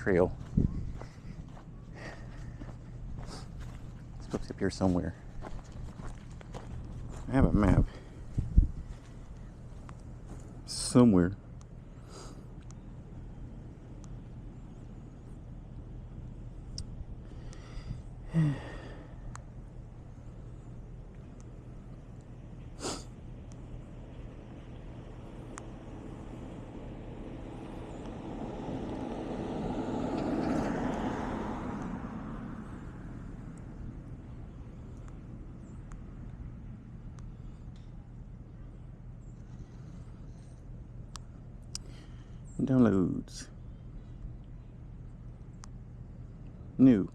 Trail. It's supposed to be up here somewhere. I have a map. Somewhere. Downloads. New.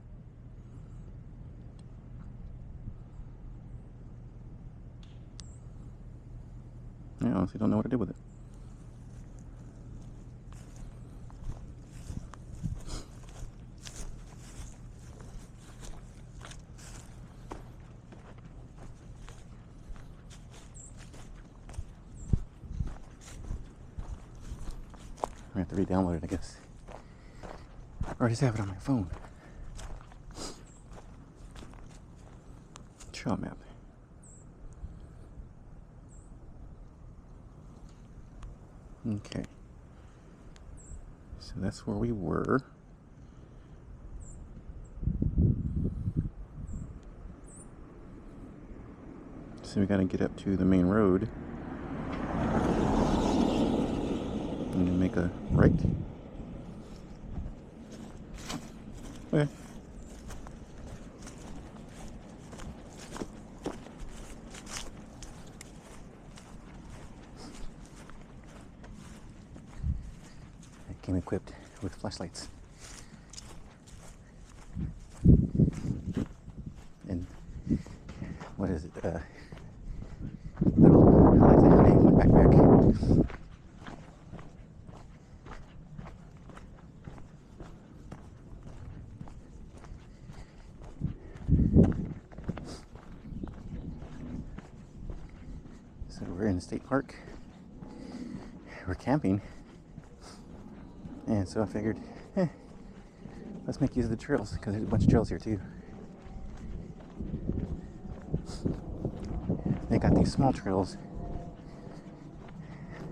I honestly don't know what to do with it. I have to re-download it, I guess. Or I just have it on my phone. Trail map. Okay. So that's where we were. So we gotta get up to the main road. And then make a right. Okay. I came equipped with flashlights. And what is it? Little lights I have in my backpack. So we're in the state park. We're camping. And so I figured, let's make use of the trails, because there's a bunch of trails here too. They got these small trails.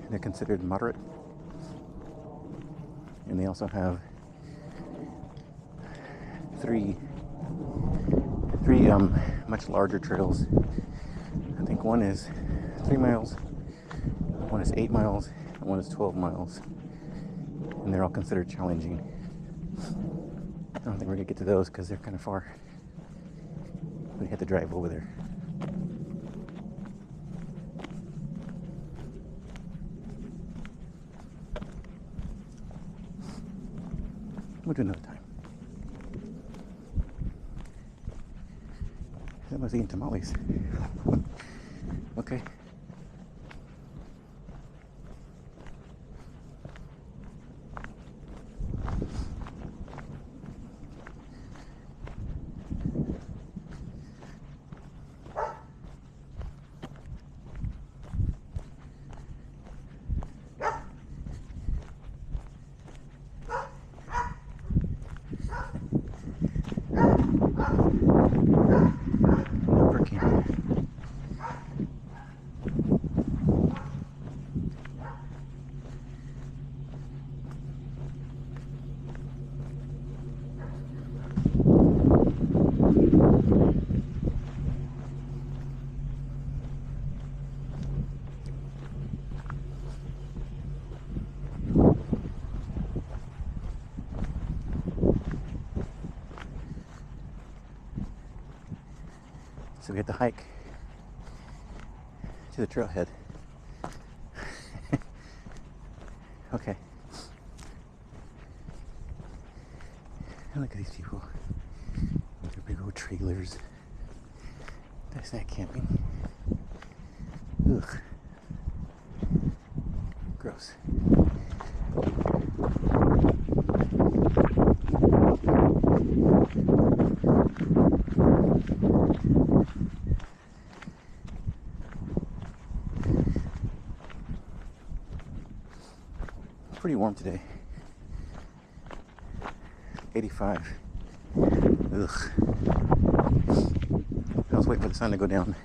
They're considered moderate. And they also have three much larger trails. I think one is 3 miles, one is 8 miles, and one is 12 miles. And they're all considered challenging. I don't think we're gonna get to those because they're kind of far. We had to drive over there. We'll do another time. I was eating tamales. Okay. So we had to hike to the trailhead. Okay. And look at these people with their big old trailers. That's not camping. Ugh. Gross. Pretty warm today. 85. Ugh. I was waiting for the sun to go down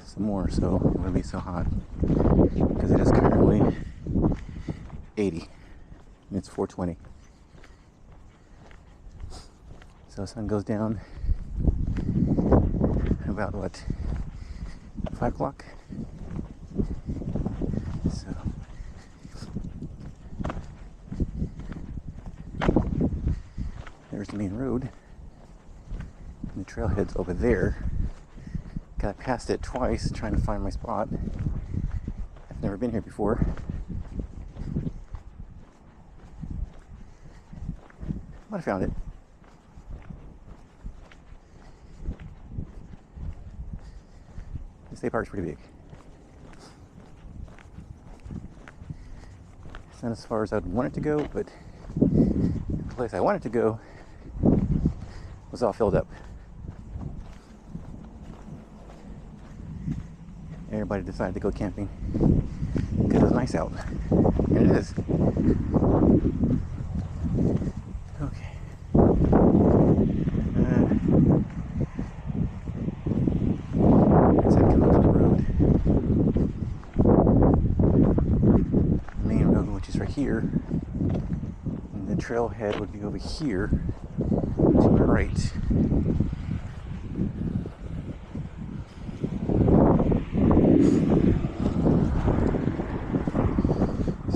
some more so it wouldn't be so hot, because it is currently 80 and it's 4:20. So the sun goes down about what, 5 o'clock? So there's the main road, and the trailhead's over there. Got past it twice trying to find my spot. I've never been here before. But I found it. The state park's pretty big. It's not as far as I'd want it to go, but the place I wanted to go was all filled up. Everybody decided to go camping because it was nice out, and it is. Okay. Let's come up to the road. Main road, which is right here, and the trailhead would be over here to my right.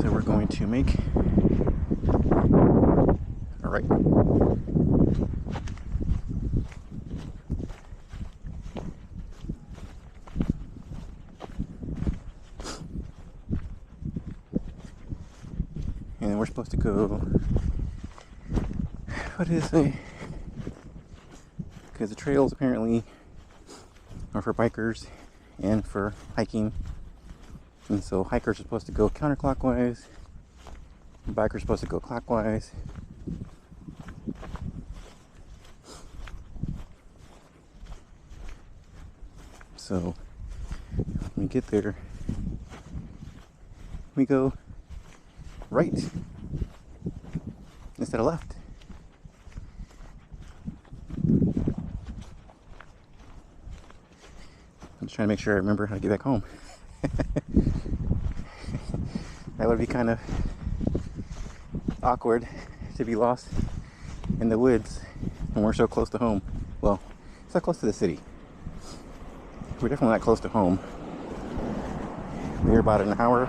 So we're going to make a right. And we're supposed to go, what did it say? Because the trails apparently are for bikers and for hiking. And so hikers are supposed to go counterclockwise, and bikers are supposed to go clockwise. So when we get there, we go right instead of left. I'm just trying to make sure I remember how to get back home. That would be kind of awkward to be lost in the woods when we're so close to home. Well, it's not close to the city. We're definitely not close to home. We're about an hour,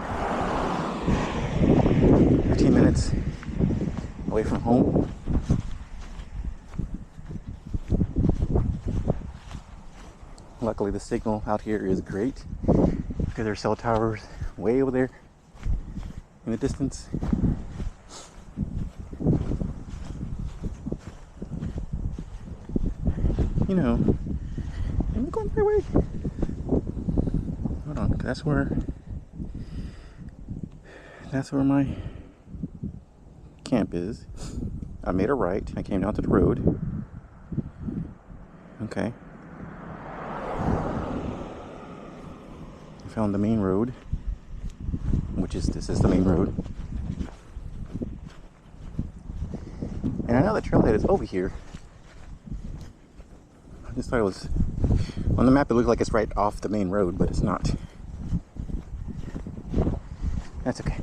15 minutes away from home. Luckily the signal out here is great, because there are cell towers way over there in the distance. You know, am I going the right way? Hold on, that's where my camp is. I made a right. I came down to the road. Okay. I found the main road, which is, this is the main road. And I know the trailhead is over here. I just thought it was, on the map it looked like it's right off the main road, but it's not. That's okay.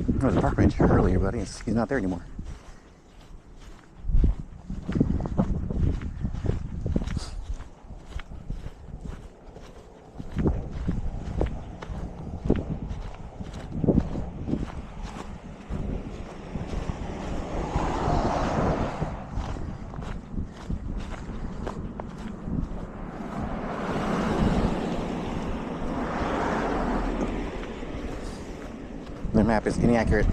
There was a park ranger earlier, but he's not there anymore. Their map is inaccurate.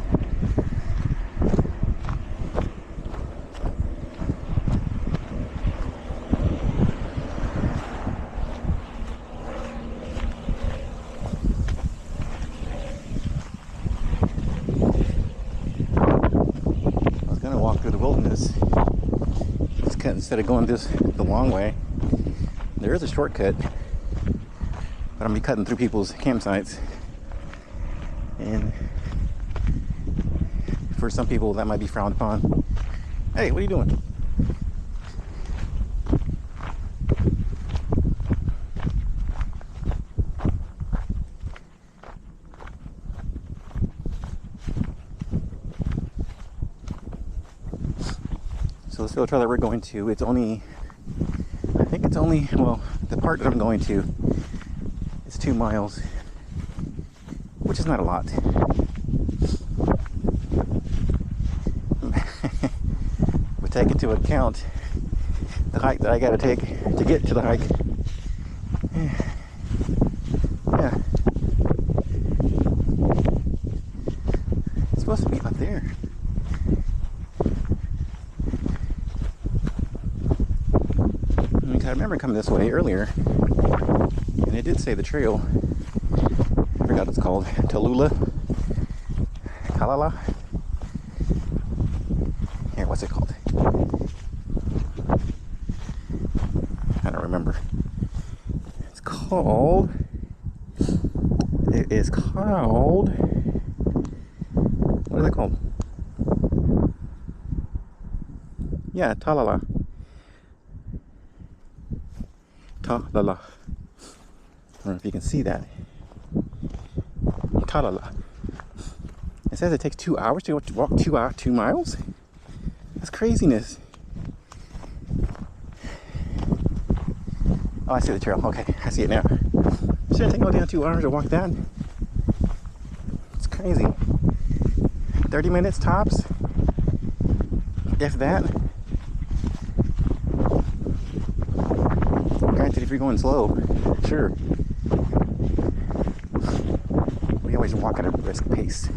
I was gonna instead of going the long way, there is a shortcut, but I'm gonna be cutting through people's campsites, and for some people that might be frowned upon. Hey, what are you doing? So this little trail that we're going to, I think it's only, well, the part that I'm going to is 2 miles, which is not a lot. But take into account the hike that I gotta take to get to the hike. Yeah. It's supposed to be up there. I remember coming this way earlier, and it did say the trail. I forgot what it's called. Talala. Here, what's it called? I don't remember. It is called. What is it called? Yeah, Talala. Talala. I don't know if you can see that. Talala. It says it takes 2 hours to walk 2 miles. That's craziness. Oh, I see the trail. Okay, I see it now. Shouldn't take no damn 2 hours to walk that. It's crazy. 30 minutes tops. If that. Granted, if you're going slow, sure. We always walk at a brisk pace.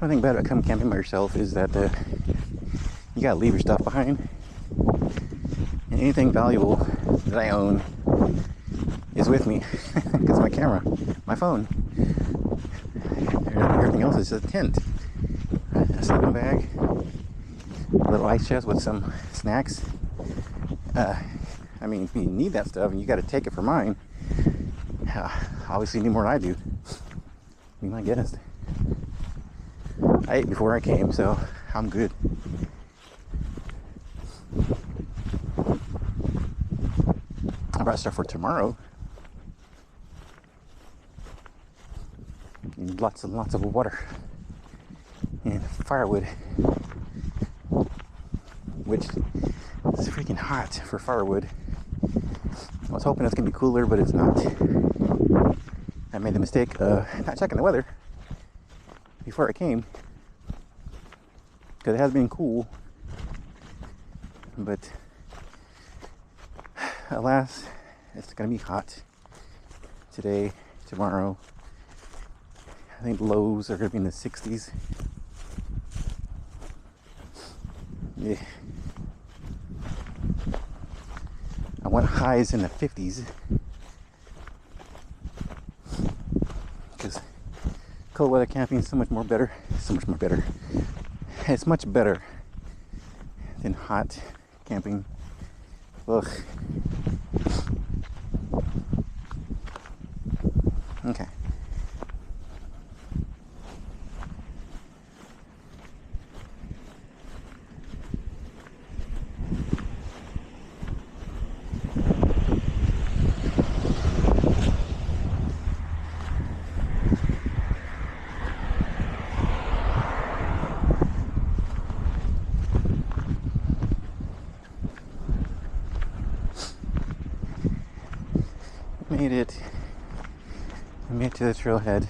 One thing bad about coming camping by yourself is that you gotta leave your stuff behind. And anything valuable that I own is with me. Because my camera, my phone. Everything else is just a tent. A sleeping bag, a little ice chest with some snacks. I mean, if you need that stuff and you gotta take it for mine, obviously you need more than I do. Be my guest. I ate before I came, so I'm good. I brought stuff for tomorrow. And lots and lots of water. And firewood. Which is freaking hot for firewood. I was hoping it's going to be cooler, but it's not. I made the mistake of not checking the weather before I came. Because it has been cool, but alas, it's gonna be hot today, tomorrow. I think lows are gonna be in the 60s. Yeah. I want highs in the 50s because cold weather camping is so much more better. It's much better than hot camping. Ugh. Okay. Made it to the trailhead.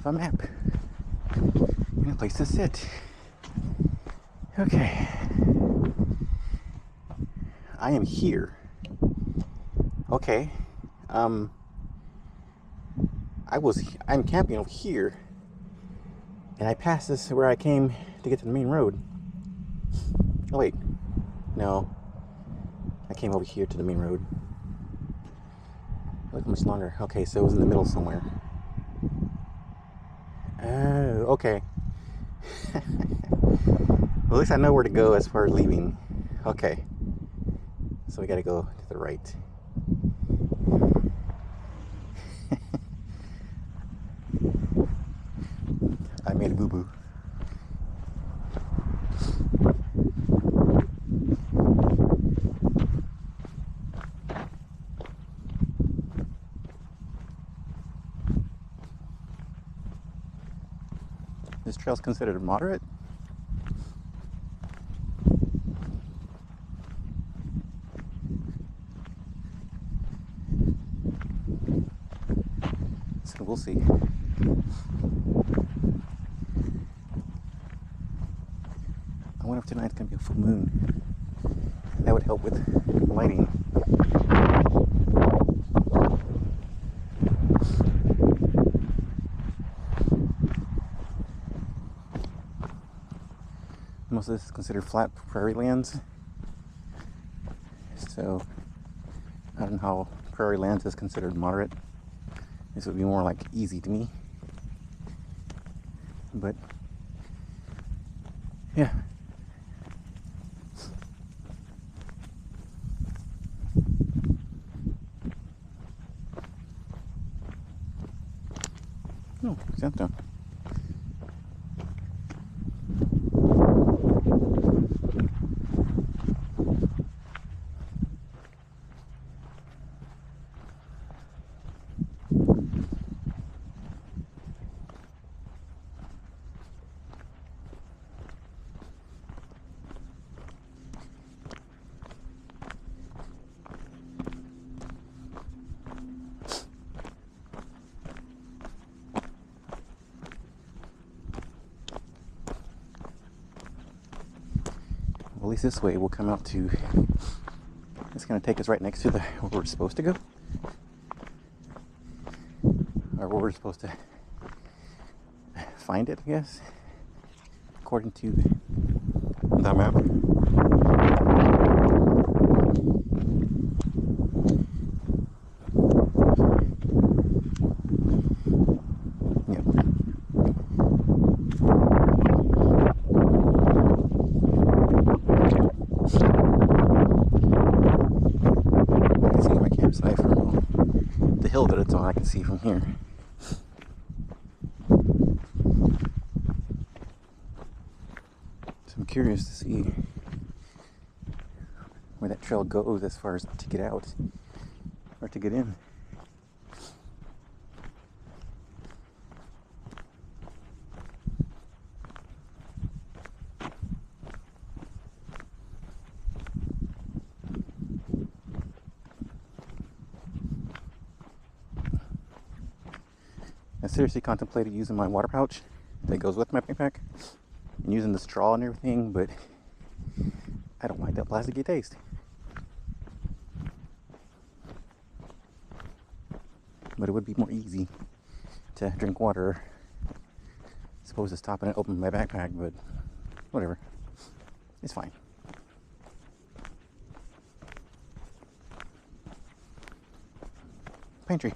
have a map and a place to sit. Okay. I am here. Okay. I'm camping over here, and I passed this where I came to get to the main road. Oh wait, no. I came over here to the main road. Look how much longer. Okay, so it was in the middle somewhere. Oh, okay. Well, at least I know where to go as far as leaving. Okay. So we gotta go to the right. I made a boo-boo. This trail's considered moderate. So we'll see. I wonder if tonight's gonna be a full moon. That would help with lighting. Most of this is considered flat prairie lands. So I don't know how prairie lands is considered moderate. This would be more like easy to me. But yeah. Oh, sandstone. At least this way we'll come out to, it's going to take us right next to where we're supposed to go, or where we're supposed to find it, I guess, according to the map. The hill that it's on, I can see from here. So I'm curious to see where that trail goes as far as to get out or to get in. I seriously contemplated using my water pouch that goes with my backpack and using the straw and everything, but I don't like that plasticky taste. But it would be more easy to drink water. I suppose to stop and open my backpack, but whatever. It's fine. Pine tree.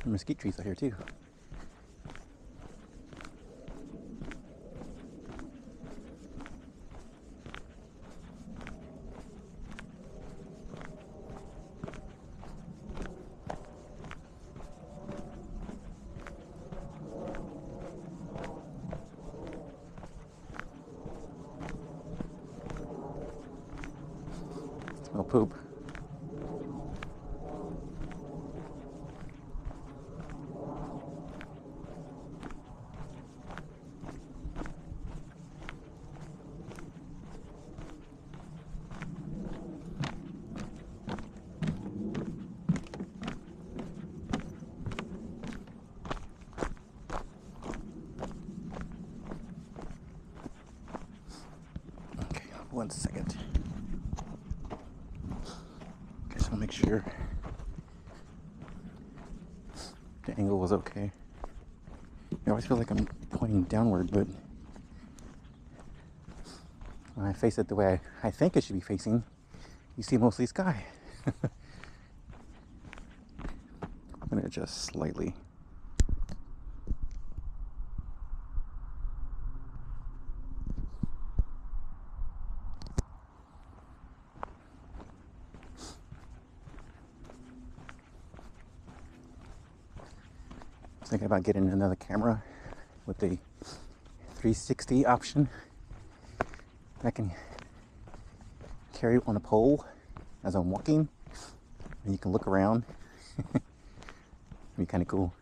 Mesquite trees out here too. Smell poop. 1 second. Okay, so I'll make sure the angle was okay. I always feel like I'm pointing downward, but when I face it the way I think it should be facing, you see mostly sky. I'm going to adjust slightly. I was thinking about getting another camera with the 360 option that I can carry on a pole as I'm walking, and you can look around. It'd be kind of cool.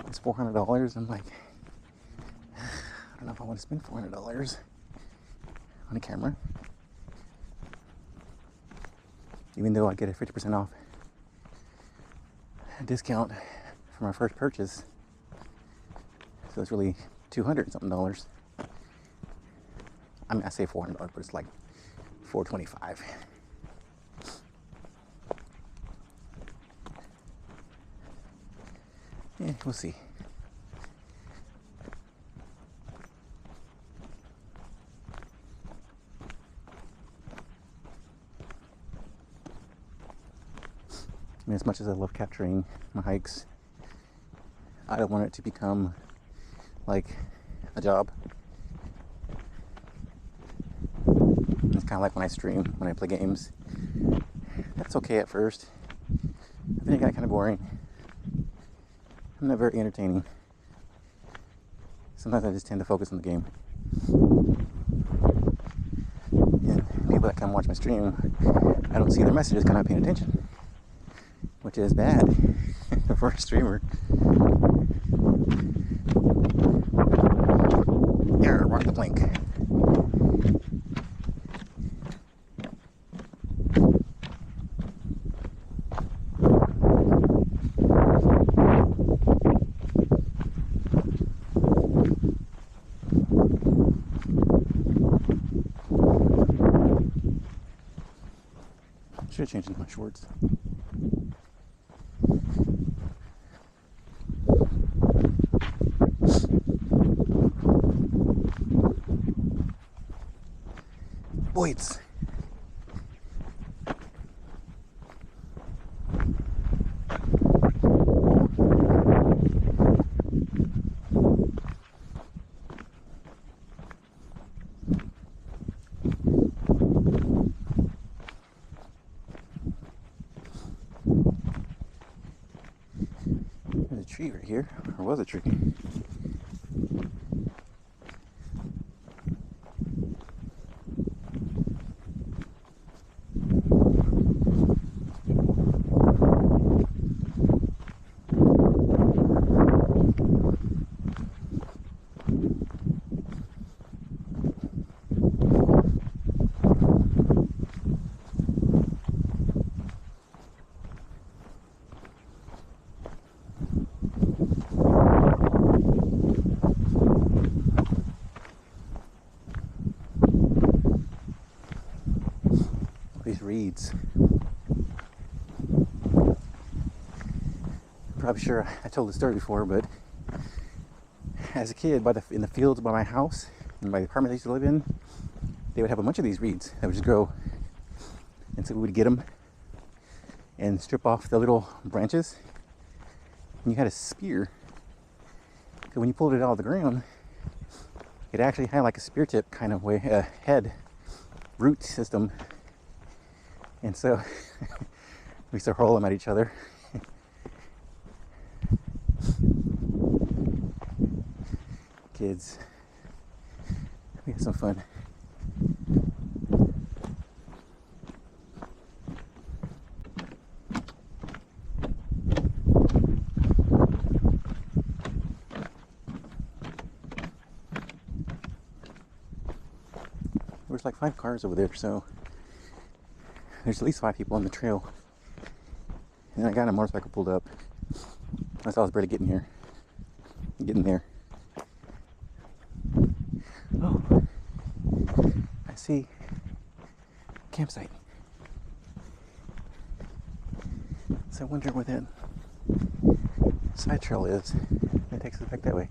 It's $400. I'm like, I don't know if I want to spend $400 on a camera, even though I get a 50% off discount for my first purchase. So it's really $200 something. I mean, I say $400, but it's like $425. Yeah, we'll see. I mean, as much as I love capturing my hikes, I don't want it to become like a job. It's kind of like when I stream, when I play games. That's okay at first. Then it got kind of boring. I'm not very entertaining. Sometimes I just tend to focus on the game. And people that come watch my stream, I don't see their messages because I'm not paying attention, which is bad for a streamer. There, walk the plank. Should have changed into my shorts. Boyd's. There's a tree right here, or was a tree. These reeds. I'm probably sure I told the story before, but as a kid, in the fields by my house and by the apartment I used to live in, they would have a bunch of these reeds that would just grow, and so we would get them and strip off the little branches, and you had a spear. So when you pulled it out of the ground, it actually had like a spear tip kind of way, head root system. And so we used to hurl them at each other. Kids, we had some fun. There's like 5 cars over there, so there's at least 5 people on the trail. And I got a motorcycle pulled up. That's how I was barely getting there. Oh, see campsite. So I wonder where that side trail is that takes us back that way.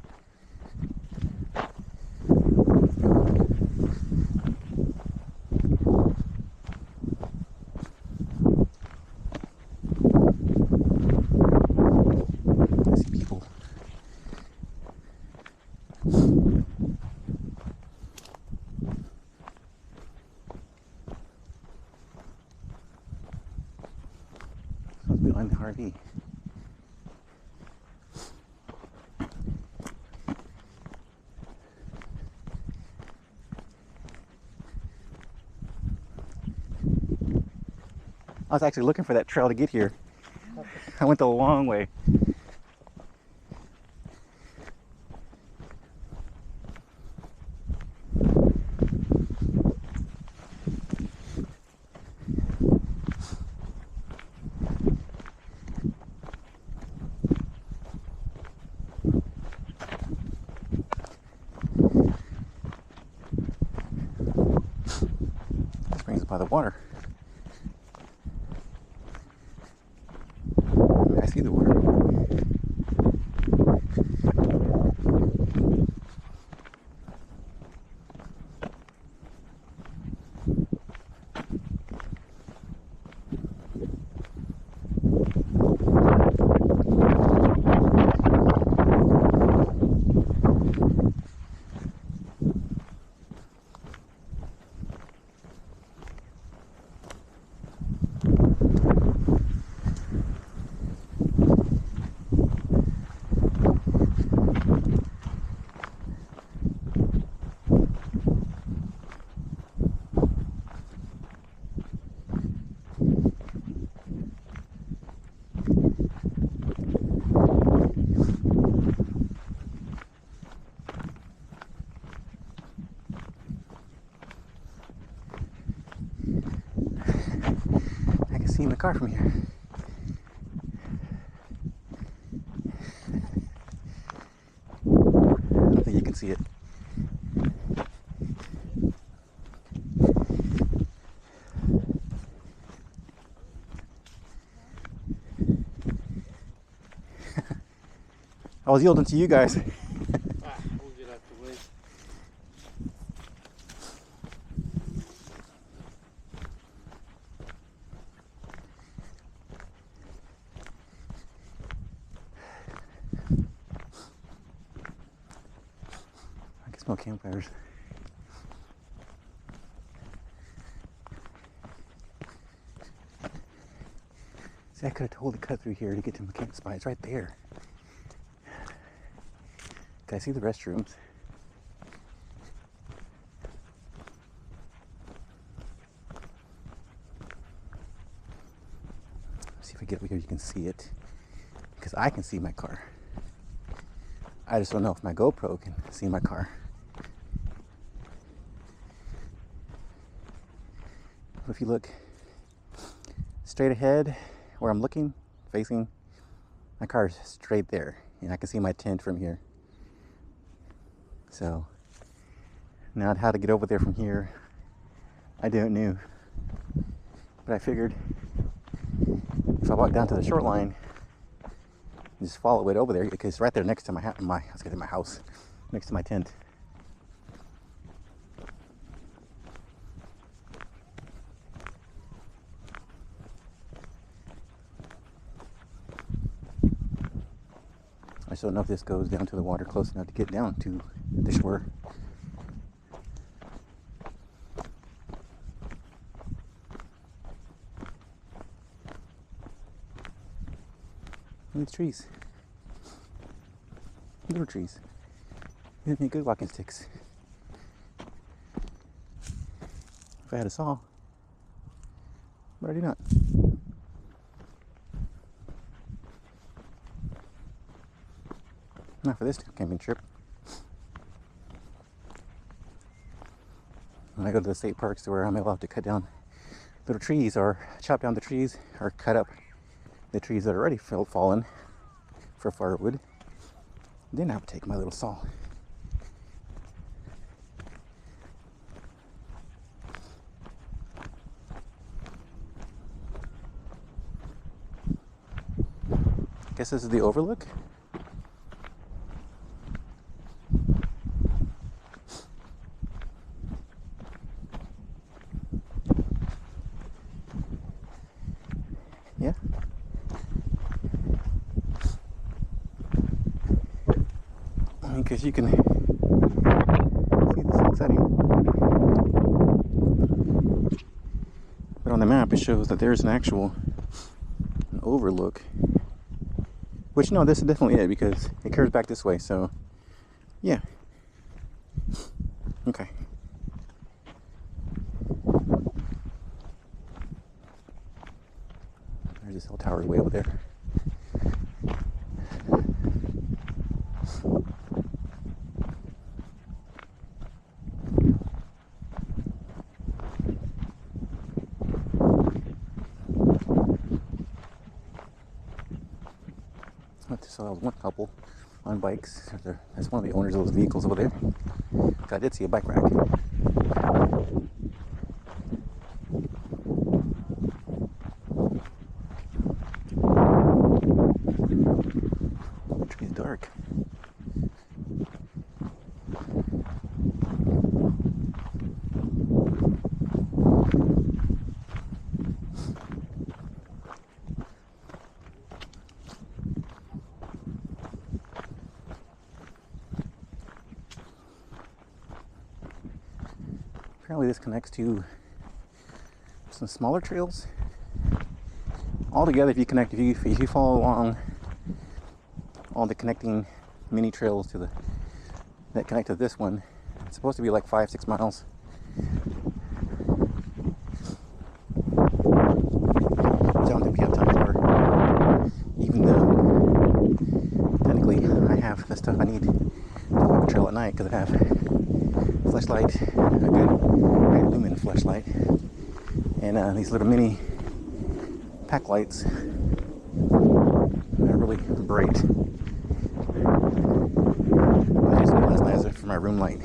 I see people. Someone's behind the RV. I was actually looking for that trail to get here. I went the long way. This brings us by the water. I see the water. I can see my car from here. I don't think you can see it. I was yielding to you guys. We'll get out the way. I can smell campfires. See, I could have totally cut through here to get to my camp spot. It's right there. Can I see the restrooms? See if I get over here, you can see it. Because I can see my car. I just don't know if my GoPro can see my car. But if you look straight ahead, where I'm looking, facing, my car is straight there. And I can see my tent from here. So, now how to get over there from here, I don't know. But I figured if I walk down to the shoreline, just follow it over there, because it's right there next to my house, next to my tent. I just don't know if this goes down to the water close enough to get down to the shore. Look at these trees. Little trees. Give me good walking sticks. If I had a saw. But I do not. Not for this camping trip. When I go to the state parks where I'm allowed to cut down little trees or chop down the trees or cut up the trees that are already fallen for firewood, then I would take my little saw. Guess this is the overlook. Yeah. Because you can see the sun setting. But on the map it shows that there's an overlook. Which, no, this is definitely it because it curves back this way, so yeah. Okay. There's this whole tower way over there. I just saw one couple on bikes. That's one of the owners of those vehicles over there. I did see a bike rack. The tree's dark. Apparently this connects to some smaller trails. Altogether, if you follow along all the connecting mini trails that connect to this one, it's supposed to be like 5-6 miles. I don't think we have time for, even though technically I have the stuff I need to walk a trail at night because I have flashlight, a good lumen flashlight, and these little mini pack lights. They're really bright. I used them last night for my room light.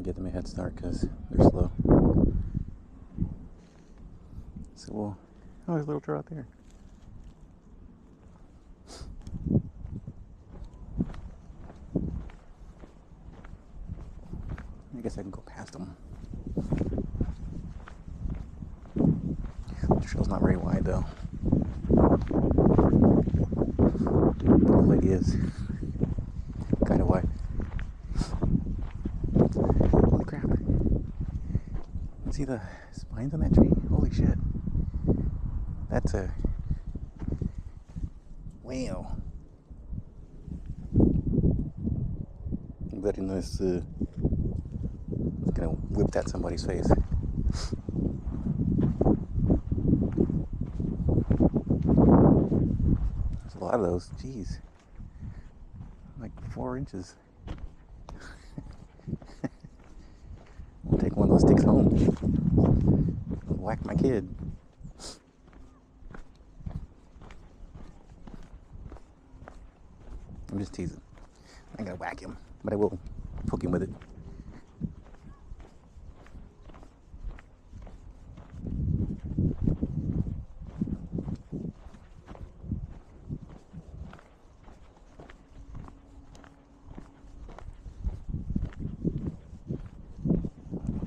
Give them a head start because they're slow. So we'll, oh, there's a little trail out there. I guess I can go past them. The trail's not very wide though. The lady is kind of wide. Holy crap. You see the spines on that tree? Holy shit. That's a whale. I'm betting this is gonna whip that somebody's face. There's a lot of those. Jeez. Like 4 inches. I'll take one of those sticks home. Whack my kid. I'm just teasing. I ain't gonna whack him, but I will poke him with it.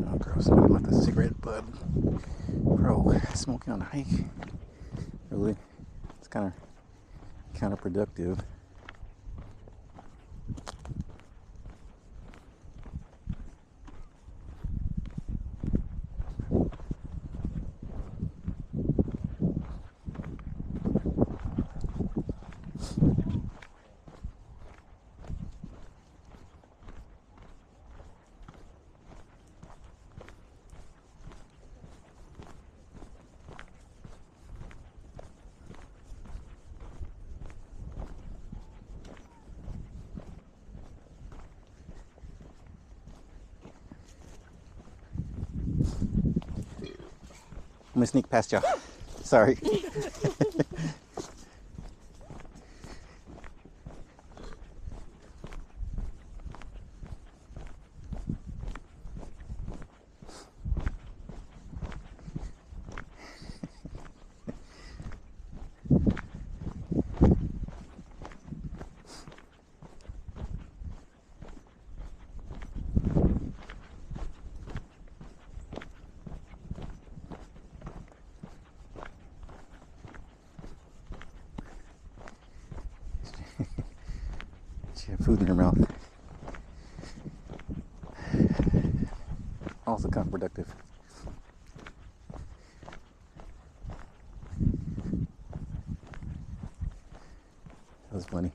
Oh, gross. Somebody left a cigarette butt. Bro, smoking on a hike? Really? It's kind of counterproductive. I'm gonna sneak past y'all. Sorry. She had food in her mouth. Also counterproductive. That was funny.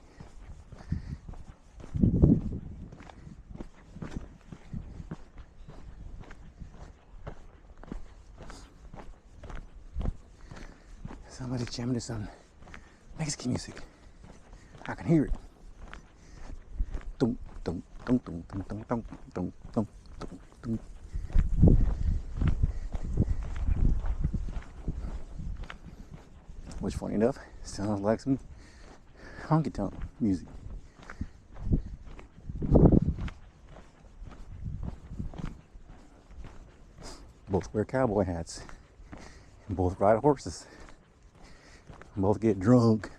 Somebody jamming to some Mexican music. I can hear it. Dum, dum, dum, dum, dum, dum, dum, dum, dum, dum, dum. Which, funny enough, sounds like some honky tonk music. Both wear cowboy hats, and both ride horses, and both get drunk.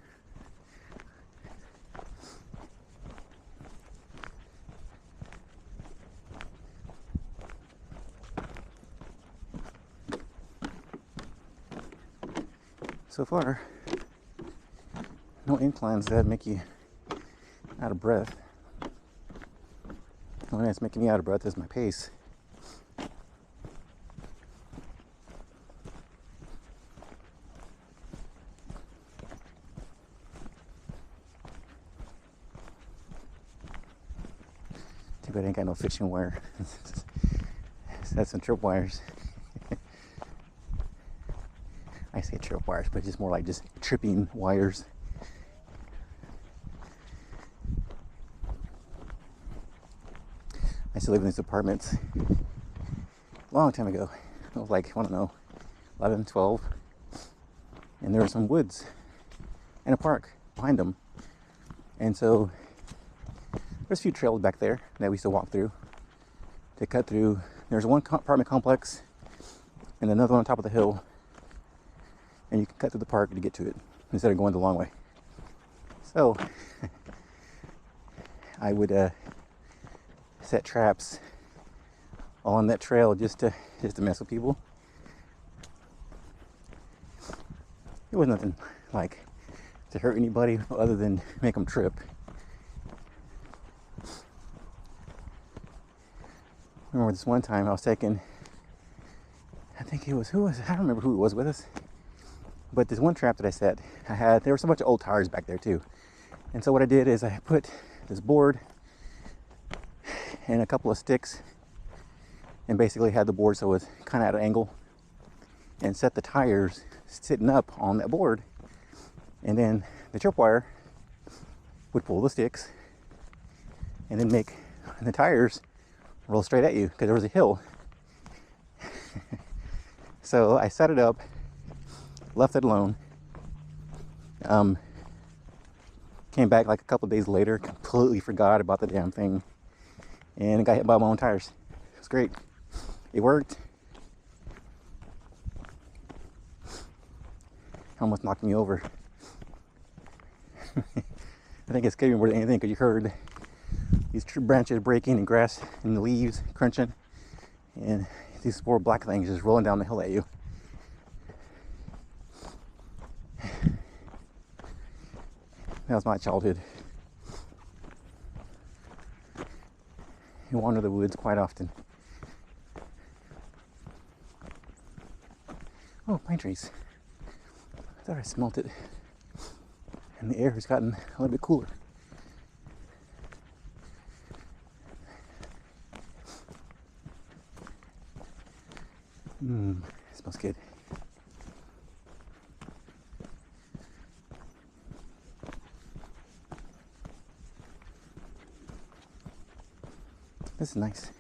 So far, no inclines that make you out of breath. The only thing that's making me out of breath is my pace. Too bad I ain't got no fishing wire. That's some trip wires. I say trip wires, but just more like just tripping wires. I used to live in these apartments a long time ago. I was like, I don't know, 11, 12. And there were some woods and a park behind them. And so there's a few trails back there that we used to walk through to cut through. There's one apartment complex and another one on top of the hill. And you can cut through the park to get to it instead of going the long way. So I would set traps on that trail just to mess with people. It was nothing like to hurt anybody other than make them trip. I remember this one time I was taking, I think it was, I don't remember who it was with us. But this one trap that I set, there was a bunch of old tires back there too. And so what I did is I put this board and a couple of sticks and basically had the board so it was kind of at an angle and set the tires sitting up on that board. And then the tripwire would pull the sticks and then make the tires roll straight at you because there was a hill. So I set it up, left it alone, Came back like a couple days later, completely forgot about the damn thing, and got hit by my own tires. It was great. It worked. Almost knocked me over. I think it scared me more than anything because you heard these tree branches breaking and grass and the leaves crunching, and these four black things just rolling down the hill at you. That was my childhood. I wander the woods quite often. Oh, pine trees. I thought I smelt it. And the air has gotten a little bit cooler. It smells good. This is nice.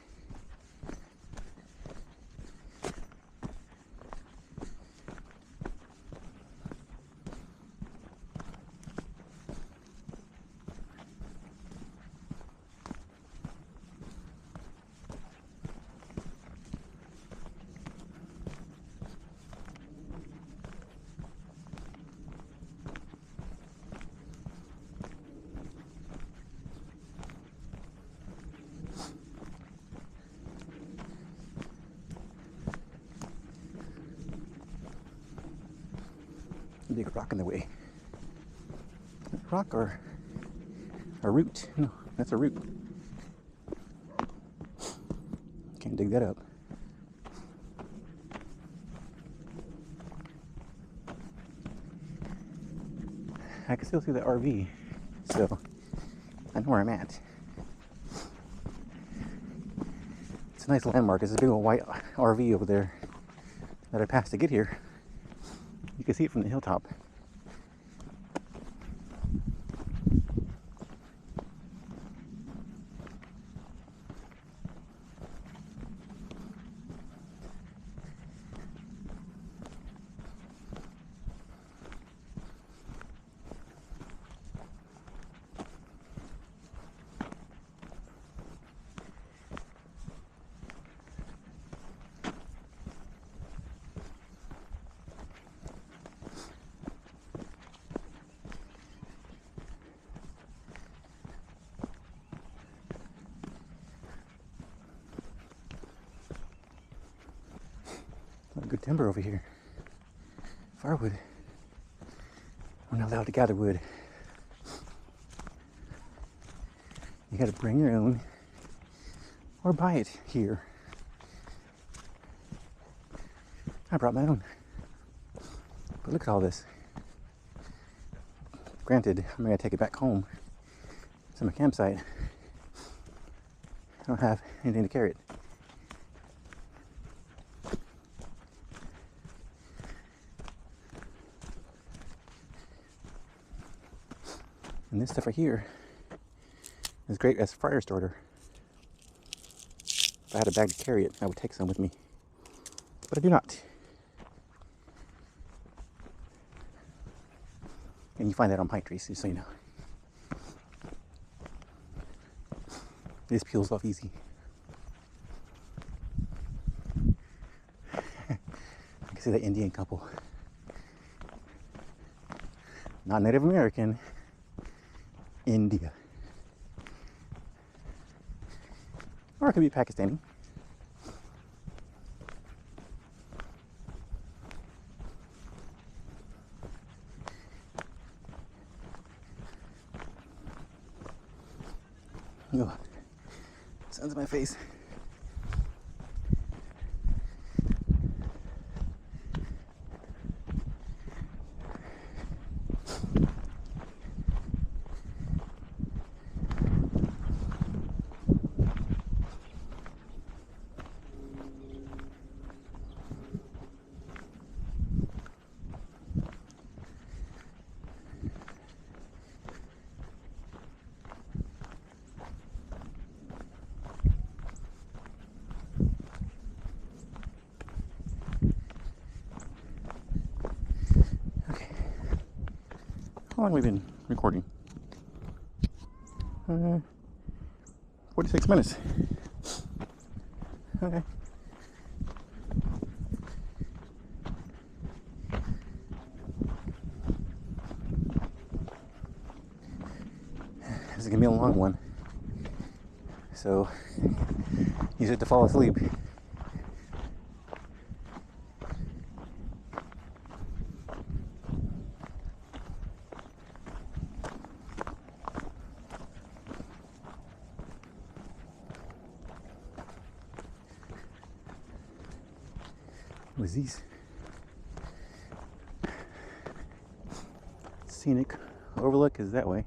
Big rock in the way. Rock or a root? No, that's a root. Can't dig that up. I can still see the RV, so I know where I'm at. It's a nice landmark. It's a big old white RV over there that I passed to get here. You can see it from the hilltop. Good timber over here. Firewood. We're not allowed to gather wood. You gotta bring your own or buy it here. I brought my own. But look at all this. Granted, I'm gonna take it back home to my campsite. I don't have anything to carry it. And this stuff right here is great as a fire starter. If I had a bag to carry it, I would take some with me. But I do not. And you find that on pine trees, just so you know. This peels off easy. I can see the Indian couple. Not Native American. India. Or it could be Pakistani. Oh, sun's in my face. How long have we been recording? 46 minutes. Okay. This is gonna be a long one. So, use it to fall asleep. What is these? Scenic overlook is that way.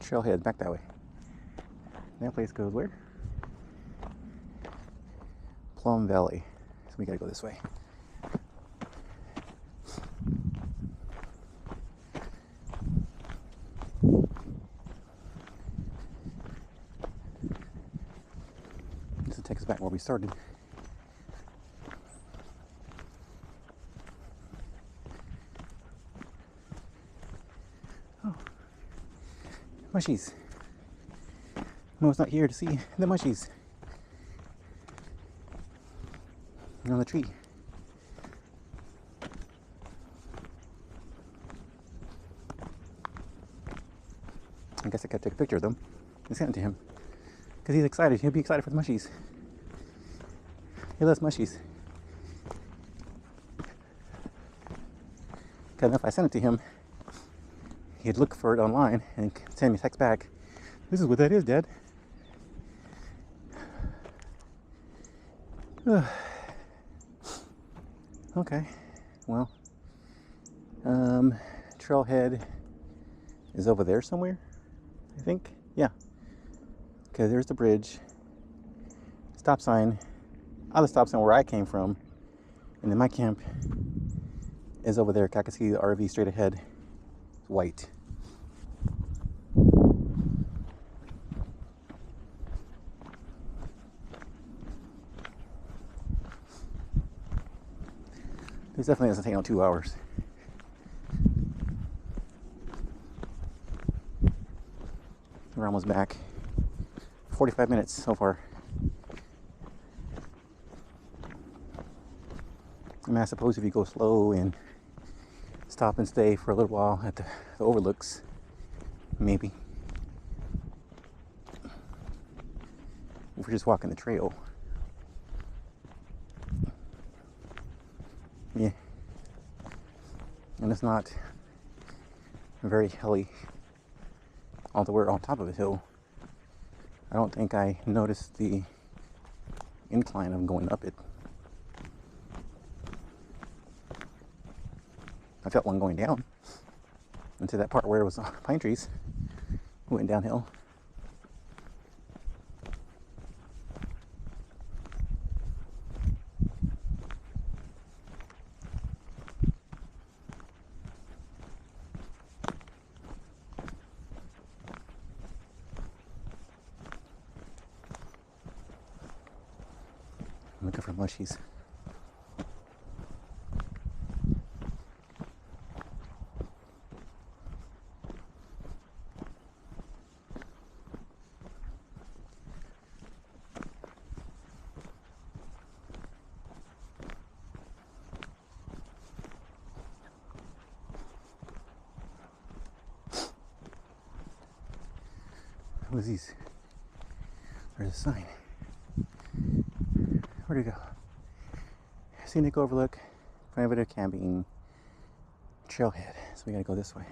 Trailhead back that way. That place goes where? Plum Valley. So we gotta go this way. This will take us back where we started. Oh, mushies. Mo's not here to see the mushies. They're on the tree. I guess I gotta take a picture of them and send it to him. Because he's excited. He'll be excited for the mushies. He loves mushies. Because if I send it to him, he'd look for it online and send me a text back. This is what that is, Dad. Okay. Well, trailhead is over there somewhere, I think. Yeah. Okay, there's the bridge. Stop sign. Other stop sign where I came from. And then my camp is over there. I can see the RV straight ahead. It's white. This definitely doesn't take 2 hours. We're almost back. 45 minutes so far. I mean, I suppose if you go slow and stop and stay for a little while at the overlooks, maybe. If we're just walking the trail. Yeah. And it's not very hilly. Although we're on top of a hill, I don't think I noticed the incline of going up it. I felt one going down into that part where it was pine trees. We went downhill. I'm looking for mushies. What is these? There's a sign. Where'd it go? Scenic overlook, primitive camping, trailhead. So we gotta go this way.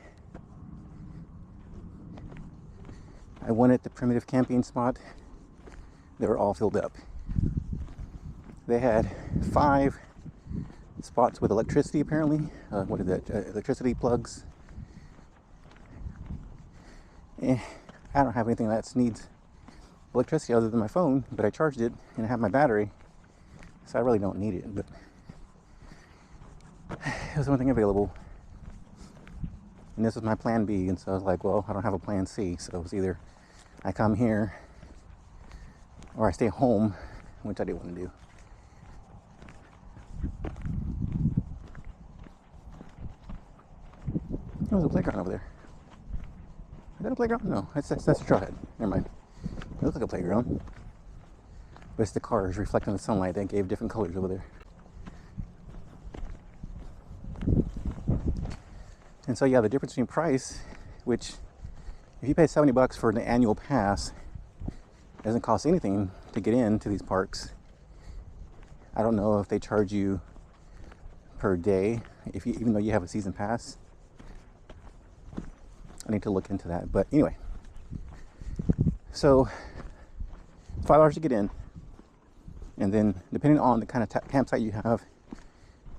I wanted the primitive camping spot. They were all filled up. They had 5 spots with electricity apparently. What is that? Electricity plugs. I don't have anything that needs electricity other than my phone, but I charged it and I have my battery, so I really don't need it. But it was the one thing available, and this was my plan B. And so I was like, well, I don't have a plan C, so it was either I come here or I stay home, which I didn't want to do. There's a playground over there. Is that a playground? No, that's a trailhead. Never mind. It looks like a playground. But it's the cars reflecting the sunlight that gave different colors over there. And so yeah, the difference between price, which if you pay $70 for an annual pass, it doesn't cost anything to get into these parks. I don't know if they charge you per day, even though you have a season pass. I need to look into that. But anyway, so $5 to get in, and then depending on the kind of campsite you have,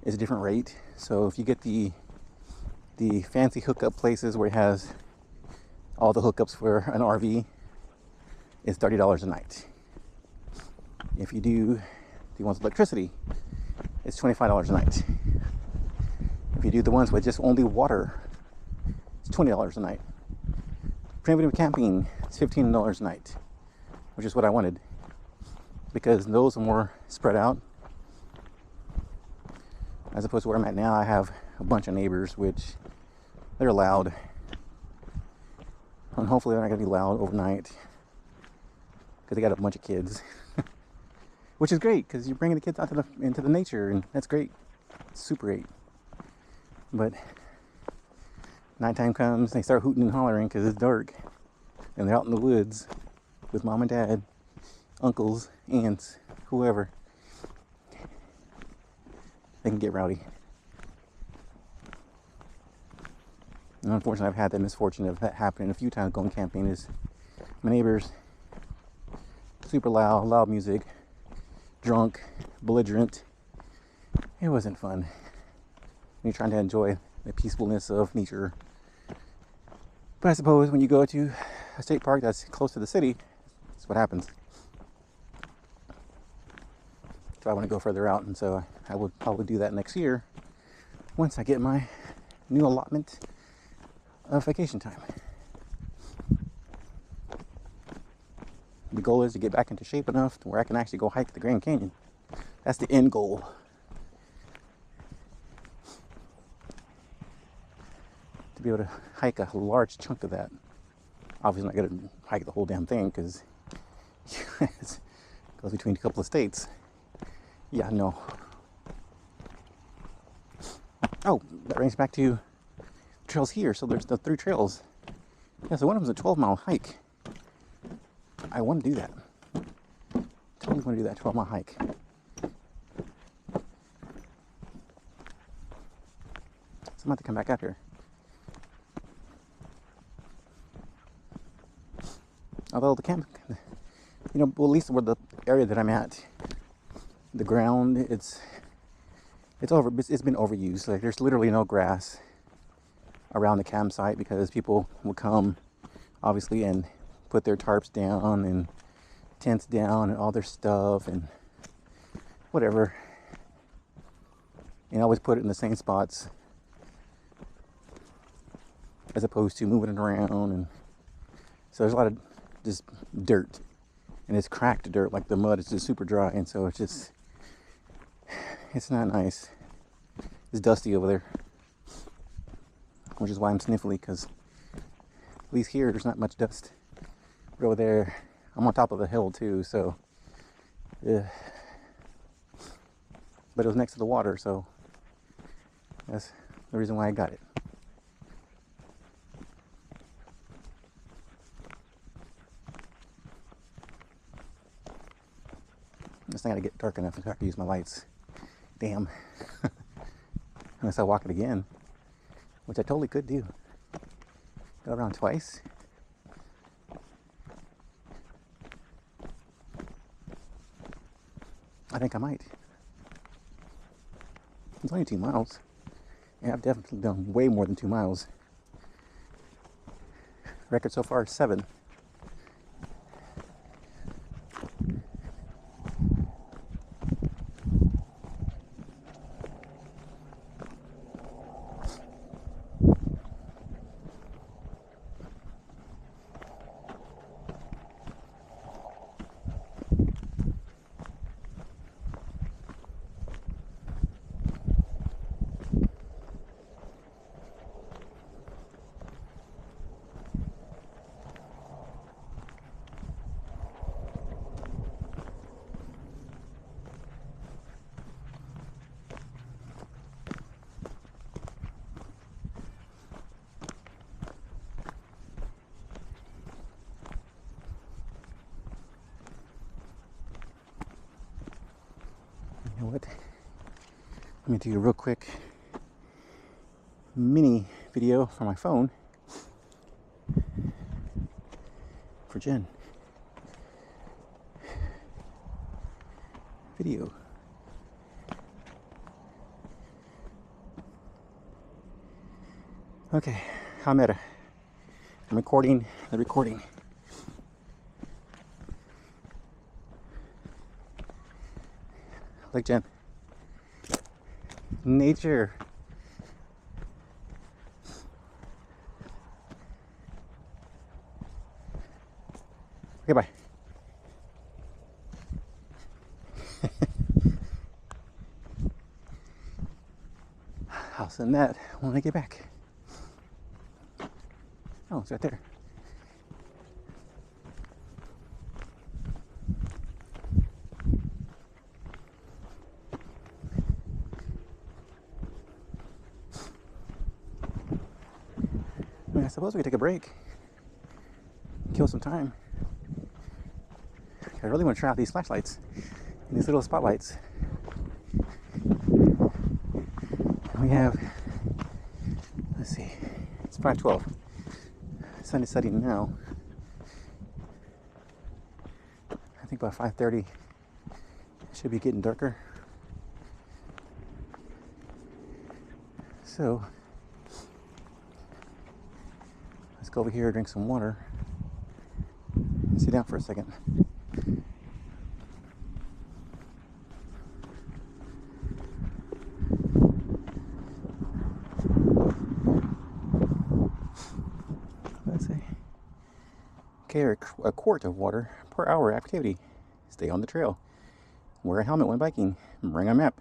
is a different rate. So if you get the fancy hookup places where it has all the hookups for an RV, it's $30 a night. If you do the ones with electricity, it's $25 a night. If you do the ones with just only water, it's $20 a night. Primitive camping, it's $15 a night, which is what I wanted, because those are more spread out. As opposed to where I'm at now, I have a bunch of neighbors, which they're loud. And hopefully they're not going to be loud overnight, because they got a bunch of kids. Which is great, because you're bringing the kids out into the nature, and that's great. It's super great. But nighttime comes, they start hooting and hollering because it's dark. And they're out in the woods with mom and dad, uncles, aunts, whoever. They can get rowdy. And unfortunately, I've had that misfortune of that happening a few times going camping. Is my neighbors, super loud music, drunk, belligerent. It wasn't fun. You're trying to enjoy the peacefulness of nature. But I suppose when you go to a state park that's close to the city, that's what happens. So I want to go further out, and so I would probably do that next year once I get my new allotment of vacation time. The goal is to get back into shape enough to where I can actually go hike the Grand Canyon. That's the end goal. To be able to hike a large chunk of that. Obviously not going to hike the whole damn thing, because it goes between a couple of states. Yeah, no. Oh, that brings back to trails here. So there's the 3 trails. Yeah, so one of them is a 12-mile hike. I want to do that. Totally want to do that 12-mile hike. So I'm about to come back out here. Although the camp, well, at least where the area that I'm at, the ground, it's been overused. Like, there's literally no grass around the campsite, because people will come, obviously, and put their tarps down and tents down and all their stuff and whatever, and always put it in the same spots, as opposed to moving it around. And so there's a lot of just dirt, and it's cracked dirt, like the mud is just super dry, and so it's not nice. It's dusty over there, which is why I'm sniffly, because at least here there's not much dust. But over there, I'm on top of a hill too, so but it was next to the water, so that's the reason why I got it. This thing gotta get dark enough to have to use my lights. Damn. Unless I walk it again, which I totally could do. Go around twice. I think I might. It's only 2 miles. Yeah, I've definitely done way more than 2 miles. Record so far is 7. You know what? Let me do a real quick mini video from my phone for Jen. Video. Okay, how meta. I'm recording the recording. Look, Jen. Nature. Okay, bye. I'll send that when I get back. Oh, it's right there. I mean, I suppose we could take a break, kill some time. I really want to try out these flashlights and these little spotlights. And we have, let's see, it's 5:12. Sun is setting now. I think by 5:30 it should be getting darker. So let's go over here, drink some water, and sit down for a second. Let's see. Okay, a quart of water per hour activity. Stay on the trail. Wear a helmet when biking. Bring a map.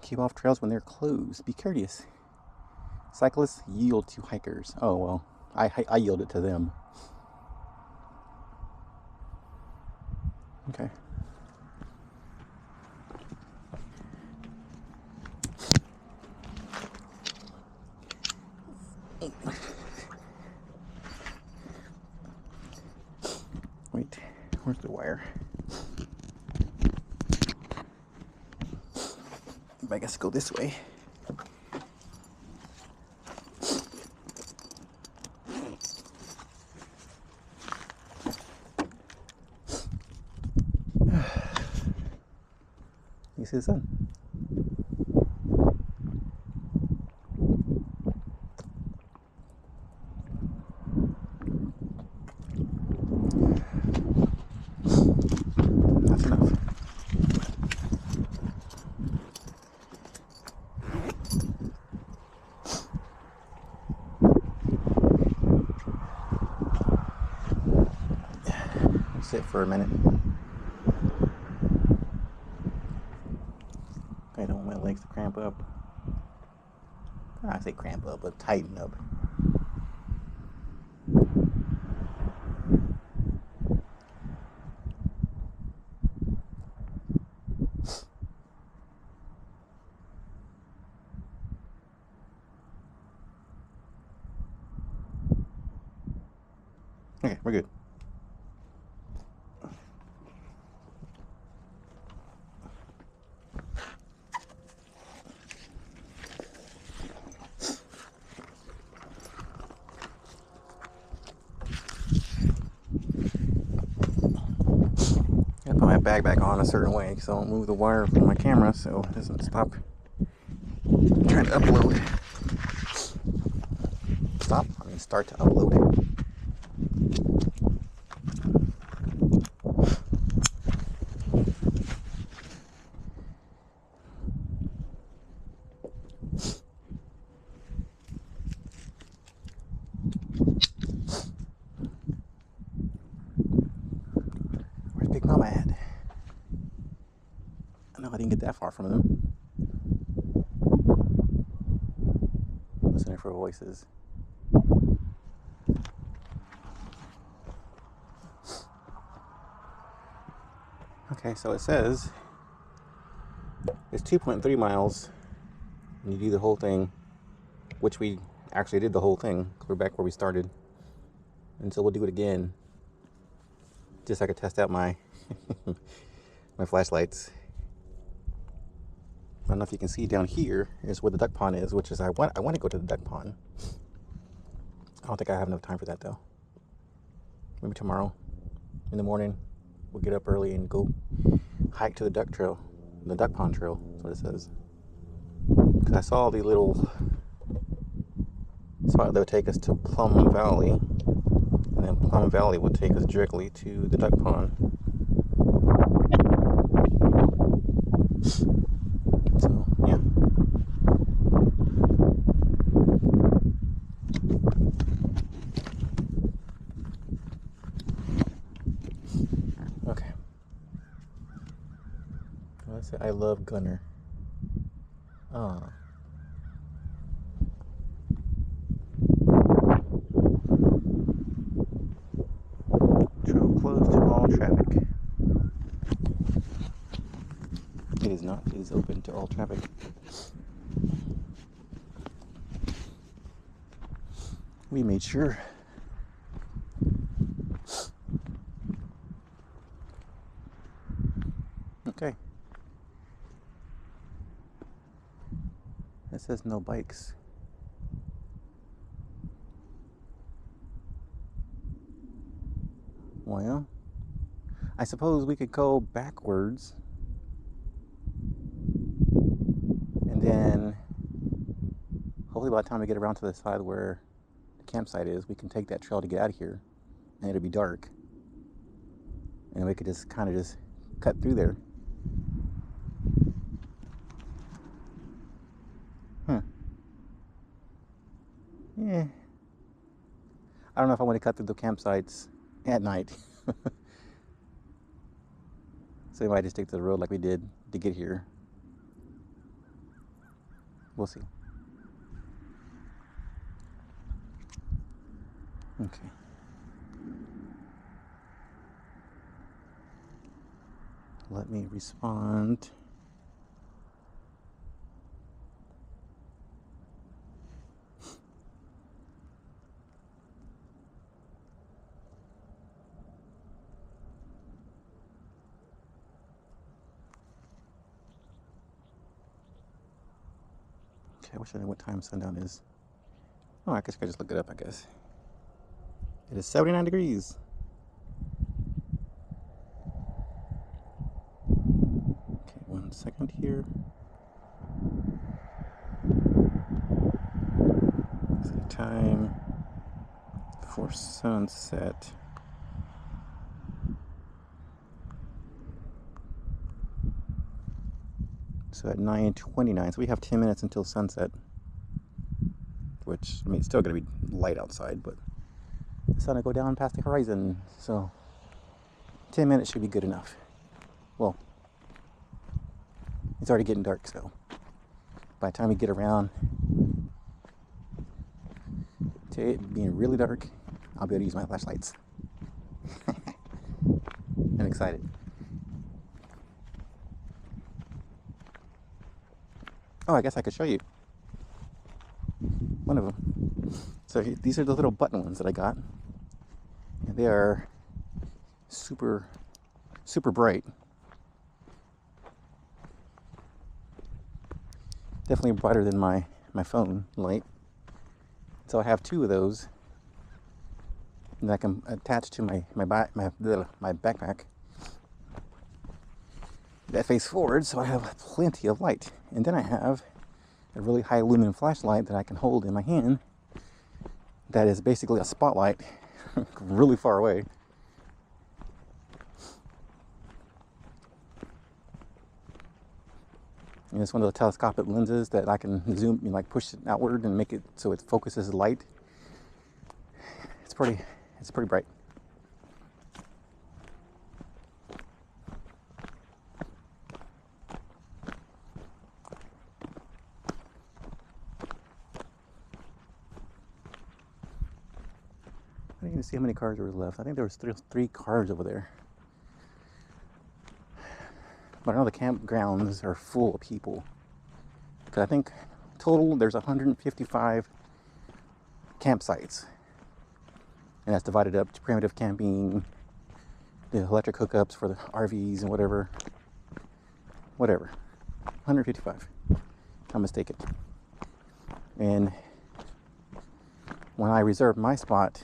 Keep off trails when they're closed. Be courteous. Cyclists yield to hikers. Oh, well, I yield it to them. Okay. Wait, where's the wire? I guess go this way. You see the sun? That's enough. Sit for a minute. I don't want my legs to cramp up. I say cramp up, but tighten up. Okay, we're good. I put my bag back on a certain way because I don't move the wire from my camera so it doesn't stop trying to upload. Start to upload. Where's Big Mama at? I know I didn't get that far from them. Listening for voices. Okay, so it says it's 2.3 miles and you do the whole thing, which we actually did the whole thing. We're back where we started. And so we'll do it again, just so I could test out my my flashlights. don't know if you can see down here is where the duck pond is, which is I want to go to the duck pond. I don't think I have enough time for that though. Maybe tomorrow in the morning we'll get up early and go hike to the duck trail, the duck pond trail. That's what it says. Because I saw the little spot that would take us to Plum Valley, and then Plum Valley would take us directly to the duck pond. So yeah. Okay. Let's say I love Gunner. Ah. Trail closed to all traffic. It is not. It is open to all traffic. We made sure. Okay. It says no bikes. Well, I suppose we could go backwards. And then, hopefully by the time we get around to the side where the campsite is, we can take that trail to get out of here. And it'll be dark. And we could just kind of just cut through there. Yeah. I don't know if I want to cut through the campsites at night. So we might just take to the road like we did to get here. We'll see. Okay. Let me respond. I wish I knew what time sundown is. Oh, I guess I could just look it up, I guess. It is 79 degrees. Okay, 1 second here. Is the time for sunset? So at 9:29, so we have 10 minutes until sunset, which, I mean, it's still going to be light outside, but the sun will go down past the horizon, so 10 minutes should be good enough. Well, it's already getting dark, so by the time we get around to it being really dark, I'll be able to use my flashlights. I'm excited. Oh, I guess I could show you one of them. So these are the little button ones that I got. And they are super, super bright. Definitely brighter than my phone light. So I have 2 of those that I can attach to my backpack that face forward, so I have plenty of light. And then I have a really high lumen flashlight that I can hold in my hand that is basically a spotlight really far away. And it's one of the telescopic lenses that I can zoom, like push it outward and make it so it focuses light. It's pretty bright. I didn't even see how many cars were left. I think there was 3 cars over there. But I know the campgrounds are full of people. Because I think total there's 155 campsites. And that's divided up to primitive camping, the electric hookups for the RVs and whatever. 155. I'm mistaken. And when I reserved my spot,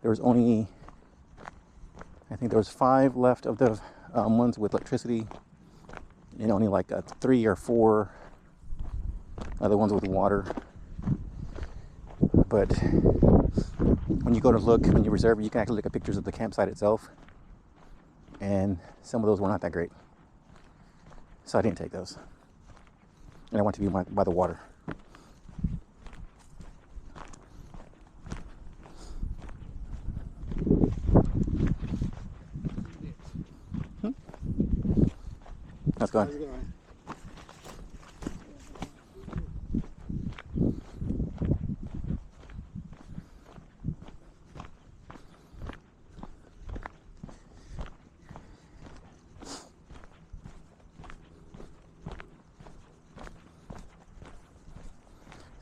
there was only, I think there was 5 left of the ones with electricity, and only like 3 or 4 other ones with water. But when you go to look, when you reserve, you can actually look at pictures of the campsite itself, and some of those were not that great, so I didn't take those. And I want to be by the water. How's it going? How's it going?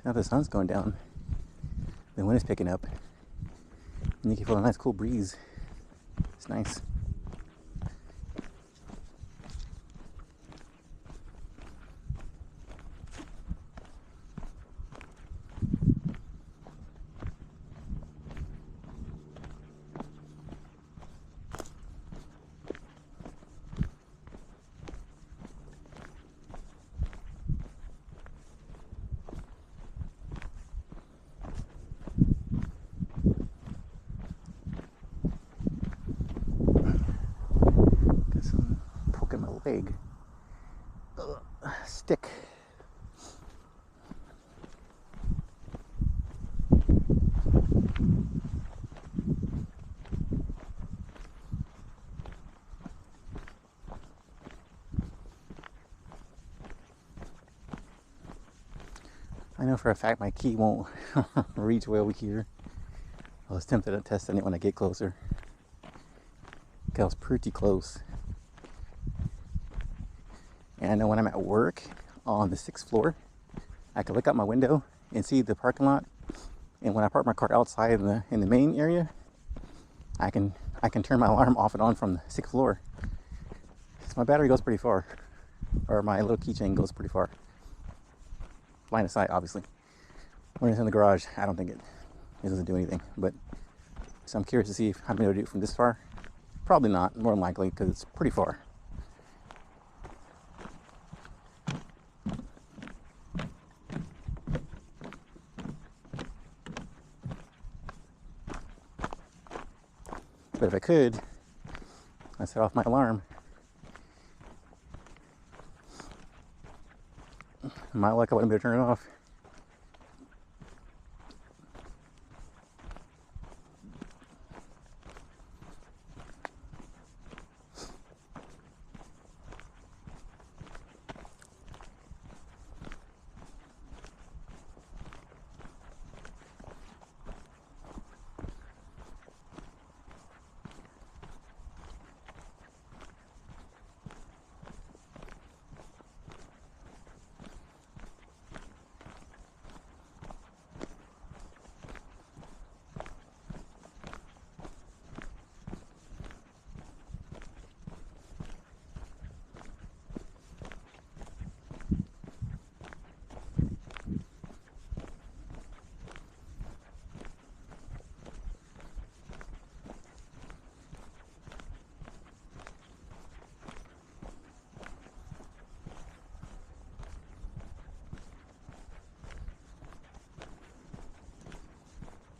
Now the sun's going down, the wind is picking up, and you can feel a nice cool breeze. It's nice. Poking my leg. Stick. I know for a fact my key won't reach well here. I was tempted to test it when I get closer. I was pretty close. And I know when I'm at work on the 6th floor, I can look out my window and see the parking lot. And when I park my car outside in the main area, I can turn my alarm off and on from the 6th floor. So my battery goes pretty far, or my little keychain goes pretty far. Line of sight, obviously. When it's in the garage, I don't think it doesn't do anything. But so I'm curious to see if I'm able to do it from this far. Probably not, more than likely, because it's pretty far. But if I could, I'd set off my alarm. My luck, I wouldn't be able to turn it off.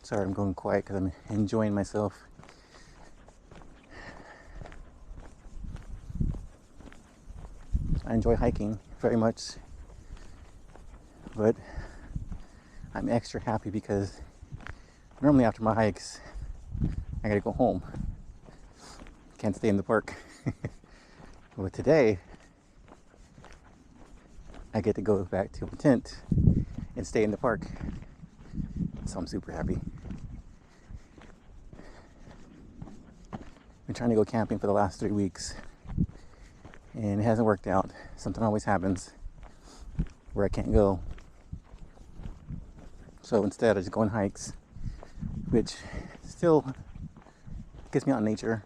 Sorry, I'm going quiet because I'm enjoying myself. I enjoy hiking very much, but I'm extra happy because normally after my hikes, I gotta go home. Can't stay in the park. But today, I get to go back to a tent and stay in the park. So I'm super happy. Been trying to go camping for the last 3 weeks, and it hasn't worked out. Something always happens where I can't go. So instead I just go on hikes, which still gets me out in nature.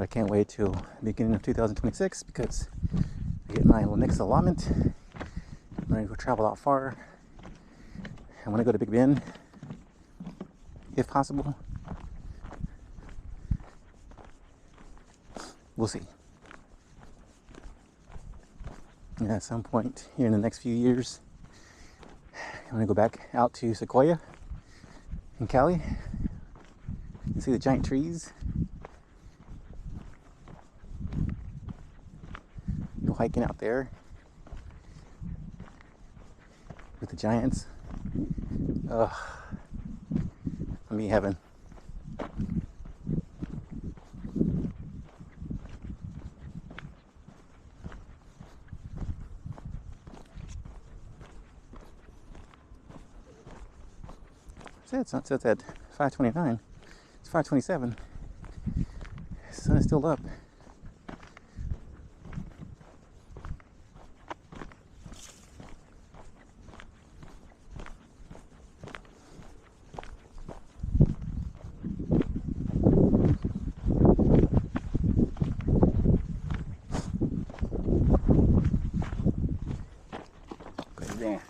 But I can't wait till beginning of 2026 because I get my next allotment. I'm ready to go travel out far. I want to go to Big Bend, if possible. We'll see. And at some point here in the next few years, I'm going to go back out to Sequoia in Cali and see the giant trees. Go hiking out there with the giants. Ugh. Let me heaven. Sunset's at 5:29. It's 5:27. The sun is still up. Good there.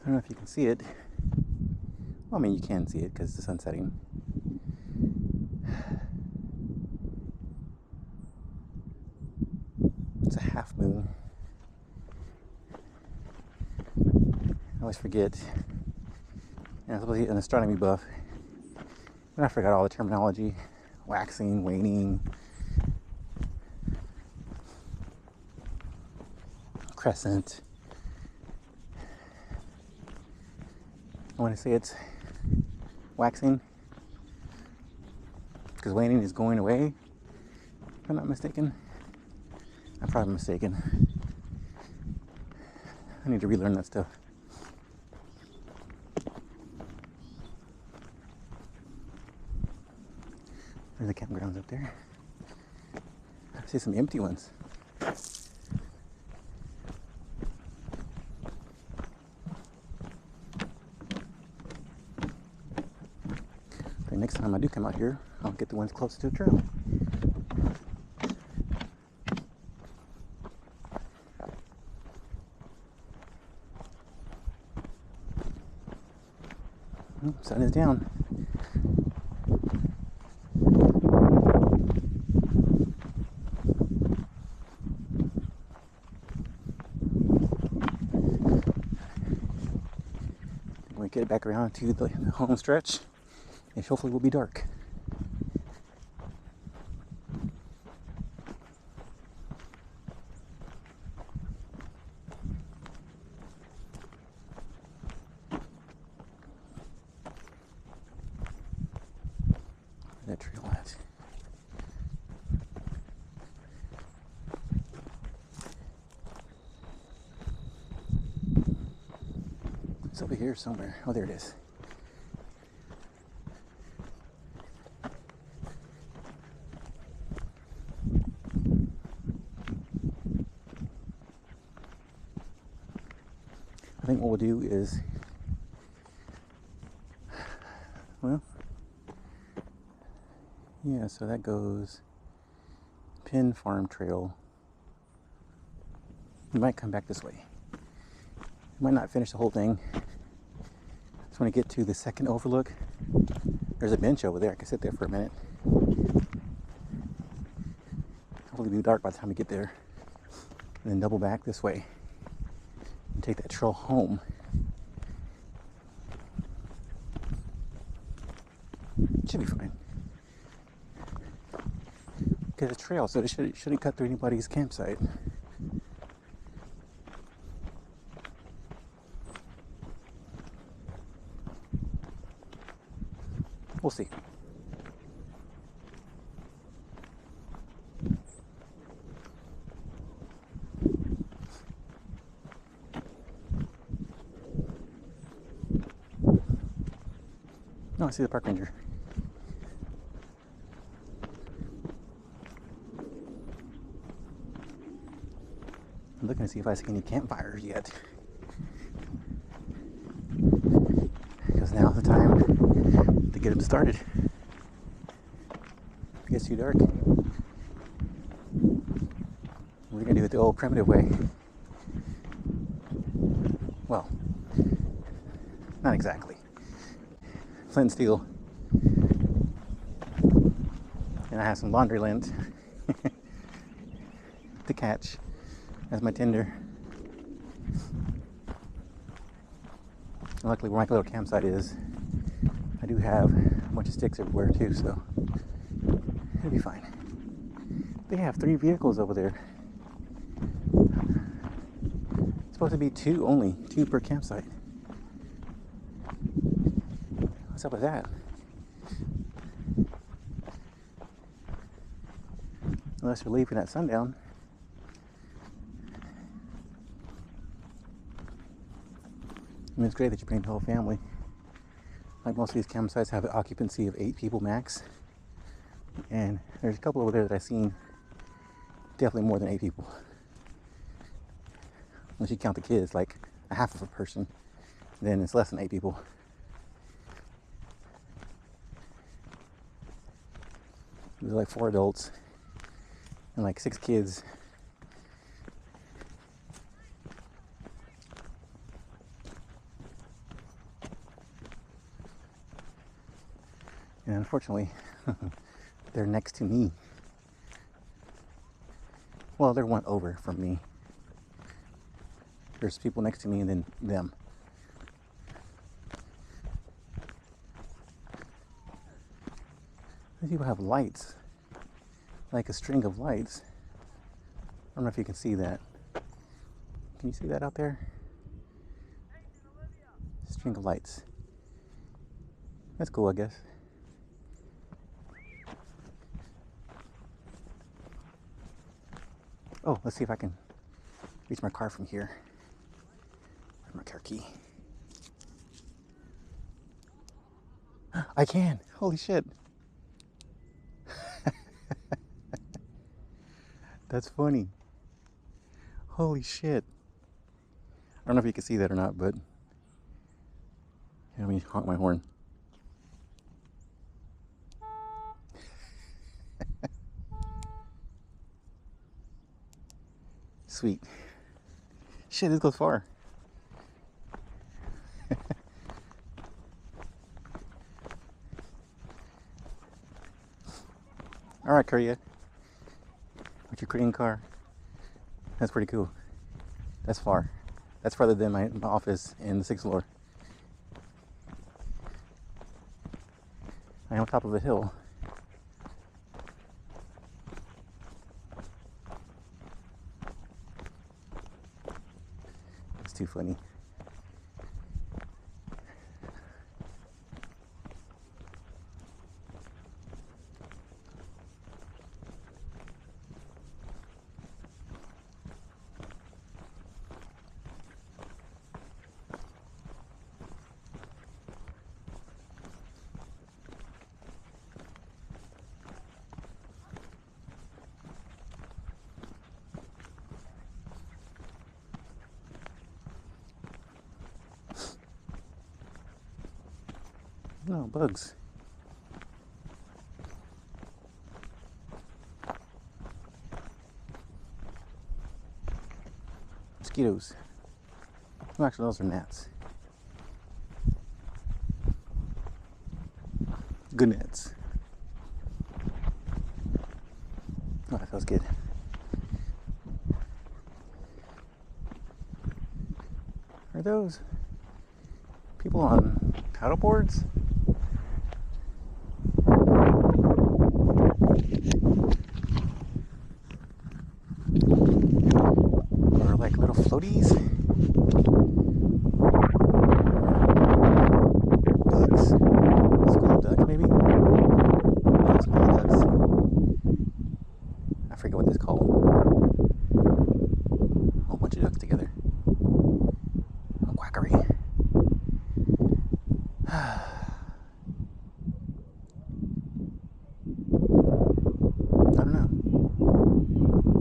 I don't know if you can see it. Well, I mean, you can see it because the sun's setting. It's a half moon. I always forget. I'm supposed to be an astronomy buff, but I forgot all the terminology. Waxing, waning, crescent. I want to say it's waxing because waning is going away, if I'm not mistaken. I'm probably mistaken. I need to relearn that stuff. There's the campgrounds up there. I see some empty ones. The next time I do come out here, I'll get the ones closest to the trail. Sun is down. When we get back around to the home stretch, it hopefully will be dark. That trail at. It's over here somewhere. Oh, there it is. I think what we'll do is, well, yeah, so that goes Penn Farm Trail. We might come back this way. Might not finish the whole thing. Just want to get to the second overlook. There's a bench over there. I can sit there for a minute. Hopefully it'll be dark by the time we get there. And then double back this way and take that trail home. Should be fine. Because it's a trail, so it shouldn't cut through anybody's campsite. We'll see. No, I see the park ranger. I'm looking to see if I see any campfires yet. Because now's the time to get them started. If it gets too dark, we're gonna do it the old primitive way. Well, not exactly. Flint and steel. And I have some laundry lint to catch as my tinder. And luckily, where my little campsite is, I do have a bunch of sticks everywhere too, so it'll be fine. They have 3 vehicles over there. It's supposed to be 2 only, 2 per campsite. What's up with that? Unless you're leaving at sundown. I mean, it's great that you bring the whole family. Like most of these campsites have an occupancy of 8 people max. And there's a couple over there that I've seen definitely more than 8 people. Unless you count the kids, like a half of a person, then it's less than 8 people. There's like 4 adults and like 6 kids. And unfortunately, they're next to me. Well, they're one over from me. There's people next to me and then them. These people have lights, like a string of lights. I don't know if you can see that. Can you see that out there? String of lights. That's cool, I guess. Oh, let's see if I can reach my car from here. Where's my car key? I can! Holy shit! That's funny. Holy shit. I don't know if you can see that or not, but let me honk my horn. Sweet. Shit, this goes far. All right, Korea. With your Korean car. That's pretty cool. That's far. That's farther than my office in the 6th floor. I am on top of a hill. It's too funny. No, bugs. Mosquitoes. Well, actually, those are gnats. Good gnats. Oh, that feels good. Are those people on paddle boards? Or like little floaties? Ducks? School of ducks, maybe? No, school of ducks. I forget what this called. A whole bunch of ducks together. Oh, quackery.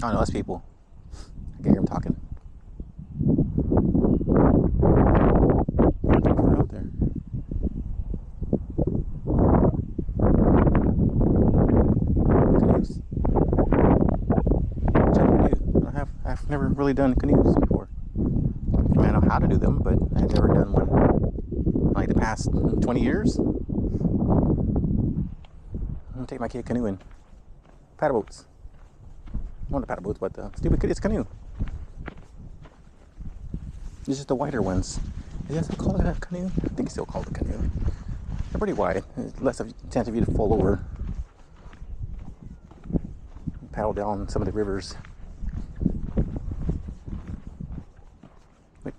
don't know, us people. I can hear them talking. Looking for out there. Canoes. Which I never do. I've never really done canoes before. I mean, I know how to do them, but I've never done one like the past 20 years. I'm gonna take my kid canoeing. Paddle boats. Not the paddle boats, but the stupid kids canoe. It's just the wider ones. Is that still called a canoe? I think it's still called a canoe. They're pretty wide. There's less of a chance of you to fall over. Paddle down some of the rivers. Wait,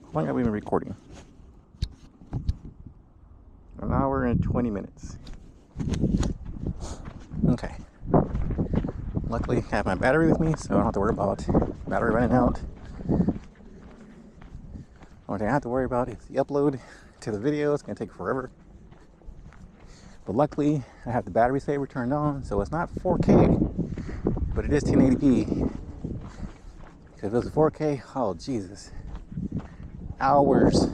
how long have we been recording? An hour and 20 minutes. Okay. Luckily, I have my battery with me, so I don't have to worry about battery running out. Only thing I have to worry about is the upload to the video. It's going to take forever. But luckily, I have the battery saver turned on, so it's not 4K, but it is 1080p. Because if it was 4K, oh Jesus, hours.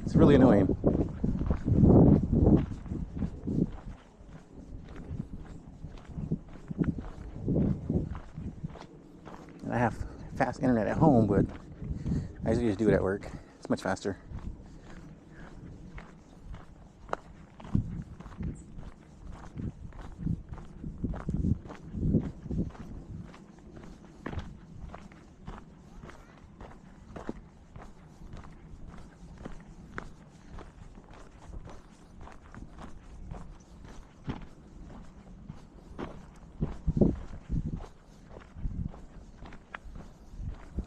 It's really annoying. And I have fast internet at home, but I usually just do it at work. It's much faster.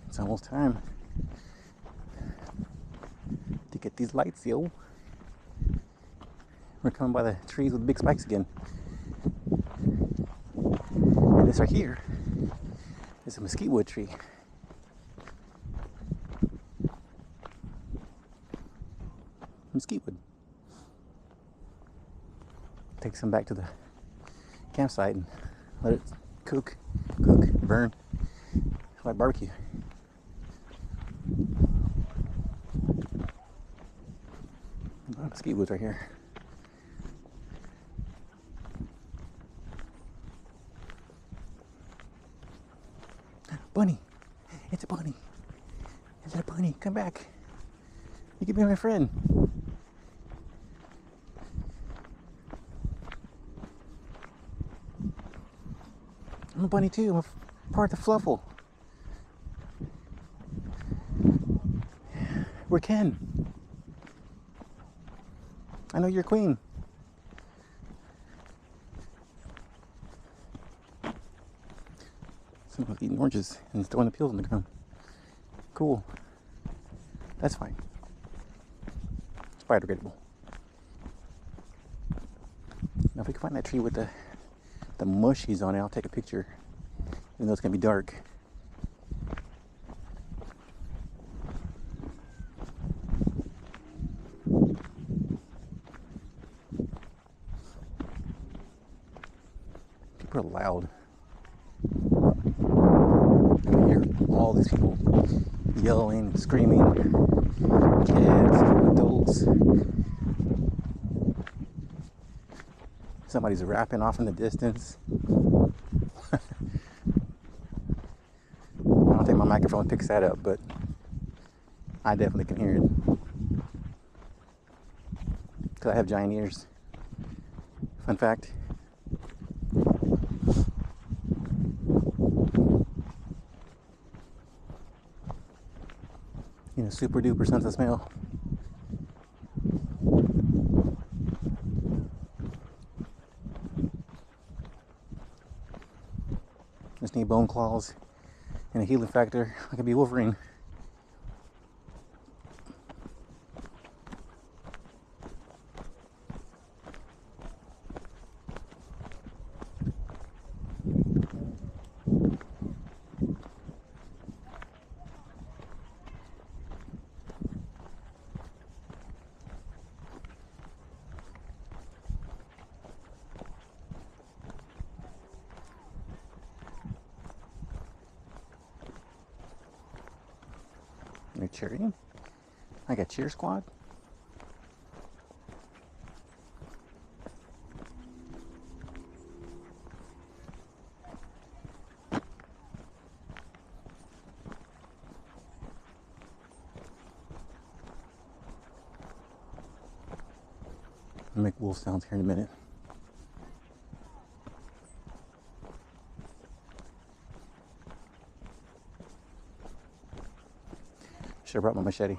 It's almost time to get these lights, yo. We're coming by the trees with big spikes again. And this right here is a mesquite wood tree. Mesquite wood. Take some back to the campsite and let it cook, burn, like barbecue. Mesquite woods right here. Bunny! It's a bunny! Is it a bunny? Come back! You can be my friend! I'm a bunny too. I'm a part of the fluffle. We're kin. I know you're queen. Someone's eating oranges and throwing the peels on the ground. Cool. That's fine. It's biodegradable. Now if we can find that tree with the mushies on it, I'll take a picture. Even though it's gonna be dark. People are loud. I can hear all these people yelling, screaming, kids, adults. Somebody's rapping off in the distance. I don't think my microphone picks that up, but I definitely can hear it. Because I have giant ears. Fun fact. You know, super duper sense of smell. Just need bone claws and a healing factor. I could be Wolverine. They're cheering. Like a cheer squad. I'll make wolf sounds here in a minute. Should have brought my machete.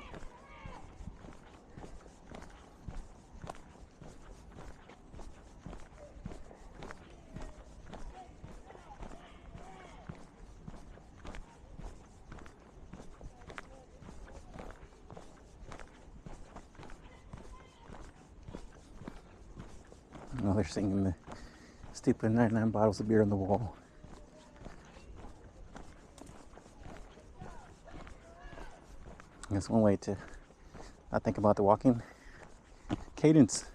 Oh, they're singing the stupid 99 bottles of beer on the wall. That's one way to not think about the walking cadence.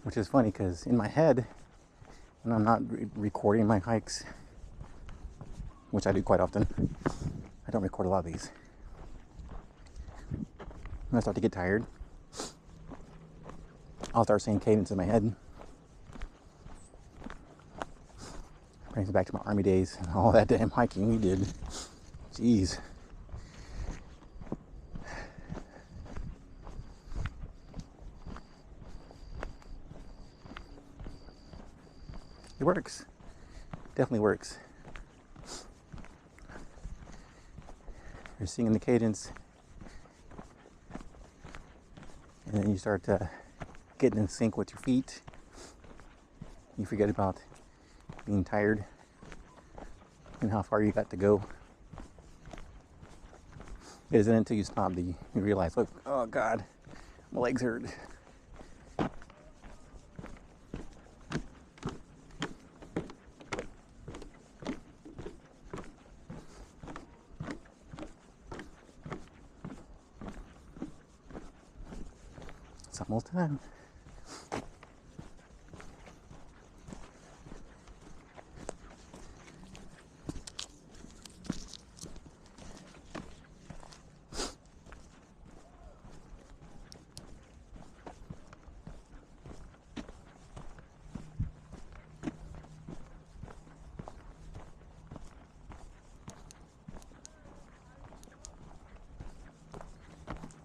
Which is funny because in my head, when I'm not recording my hikes, which I do quite often, I don't record a lot of these. When I start to get tired, I'll start saying cadence in my head. Brings me back to my army days and all that damn hiking we did. Jeez. It works. Definitely works. You're singing the cadence, and then you start getting in sync with your feet. You forget about being tired and how far you got to go. It isn't until you stop that you realize, look, oh God, my legs hurt. It's almost time.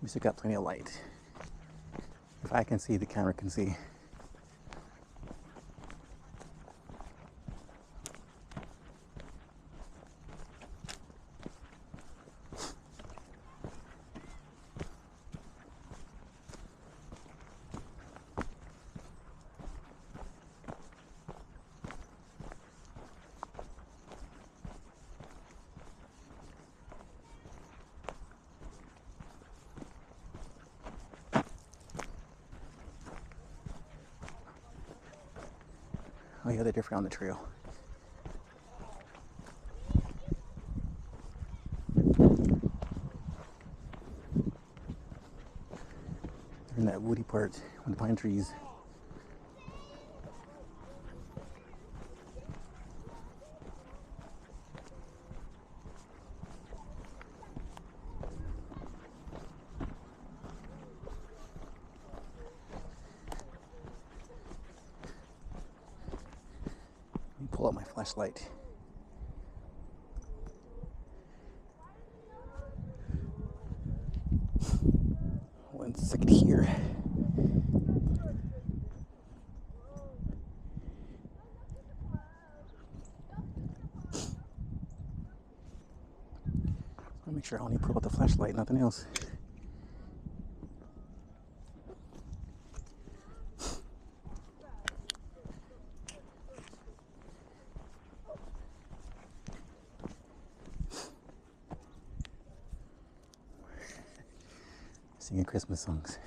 We still got plenty of light. If I can see, the camera can see. Oh yeah, they're different on the trail. They're in that woody part with the pine trees. Let me pull out my flashlight. One second here. I'll make sure I only pull out the flashlight, nothing else. Singing Christmas songs.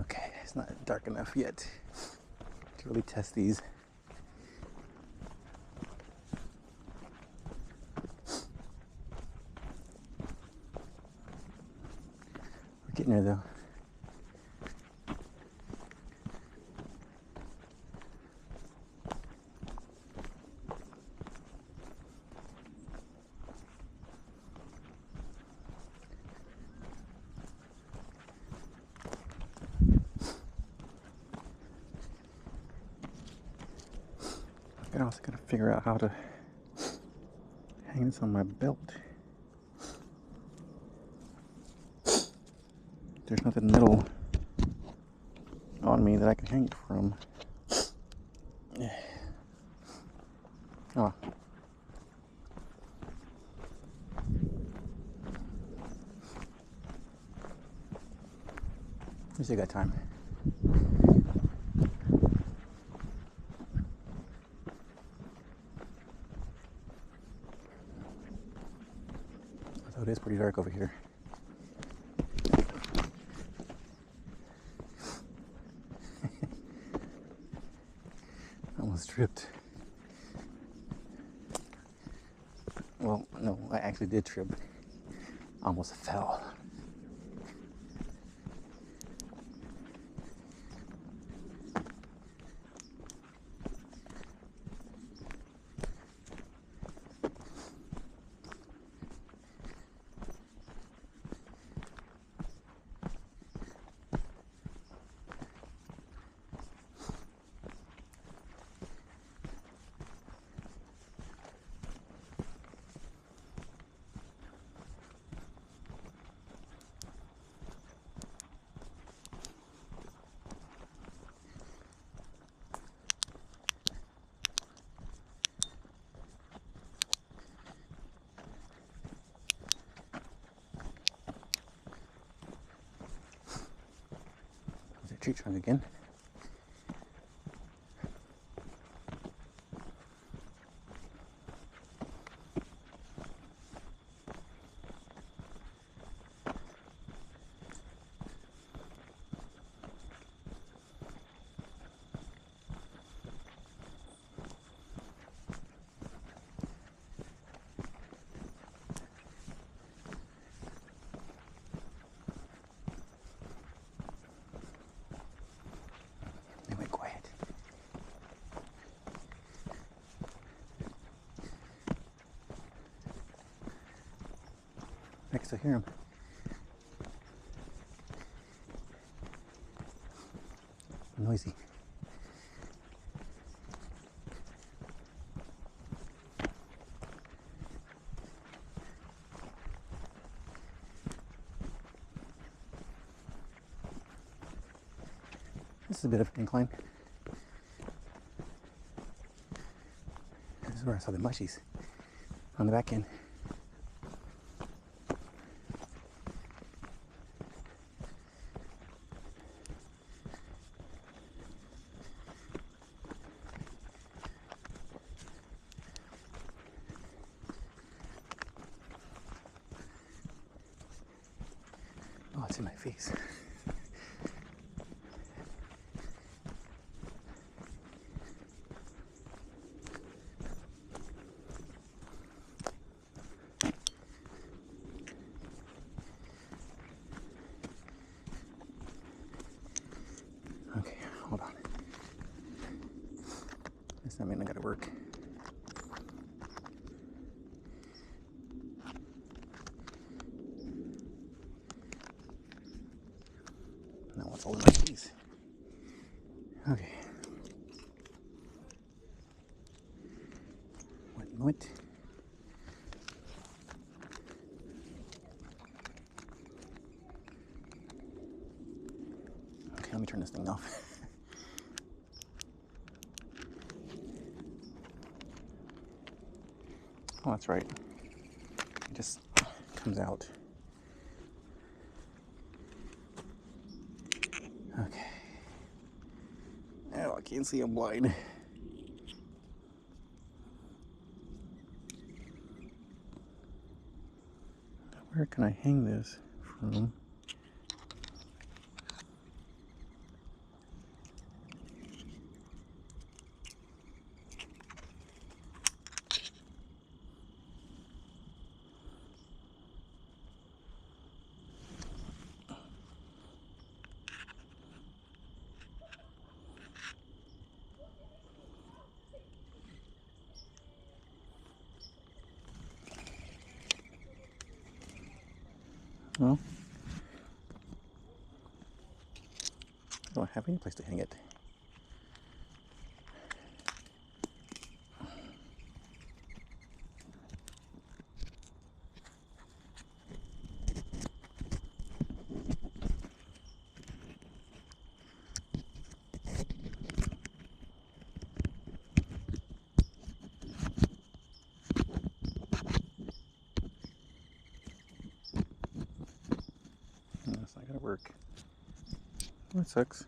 Okay, it's not dark enough yet to really test these. We're getting there though. I also gotta figure out how to hang this on my belt. There's nothing middle on me that I can hang it from. Oh. We still got time. So it is pretty dark over here. Almost tripped. Well, no, I actually did trip. Almost fell. Tree trunk again. They went quiet. I can still hear him. Noisy. This is a bit of an incline. This is where I saw the mushies on the back end. Oh, it's in my face. Okay, hold on. Does that mean I gotta work? Now what's all in my keys? Okay. What? Okay, let me turn this thing off. Oh, that's right. It just comes out. Okay. Oh, I can't see, I'm blind. Where can I hang this from? Well, I don't have any place to hang it. That sucks.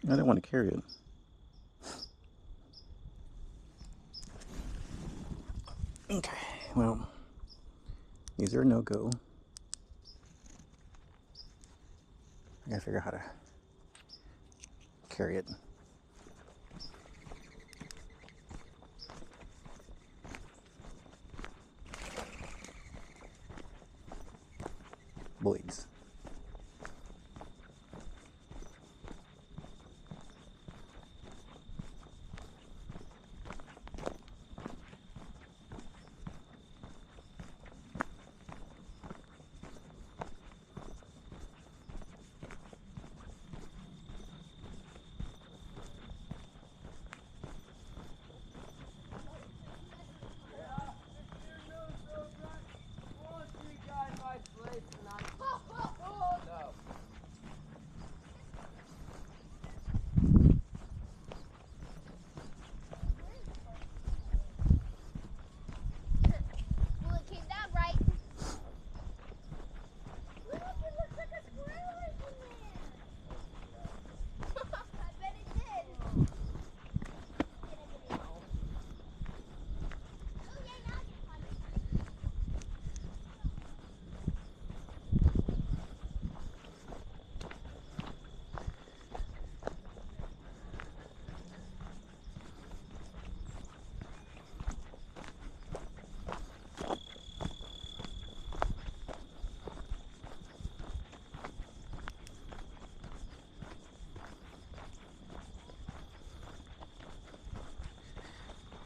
I didn't want to carry it. Okay, well, these are a no-go. I gotta figure out how to carry it. Blades.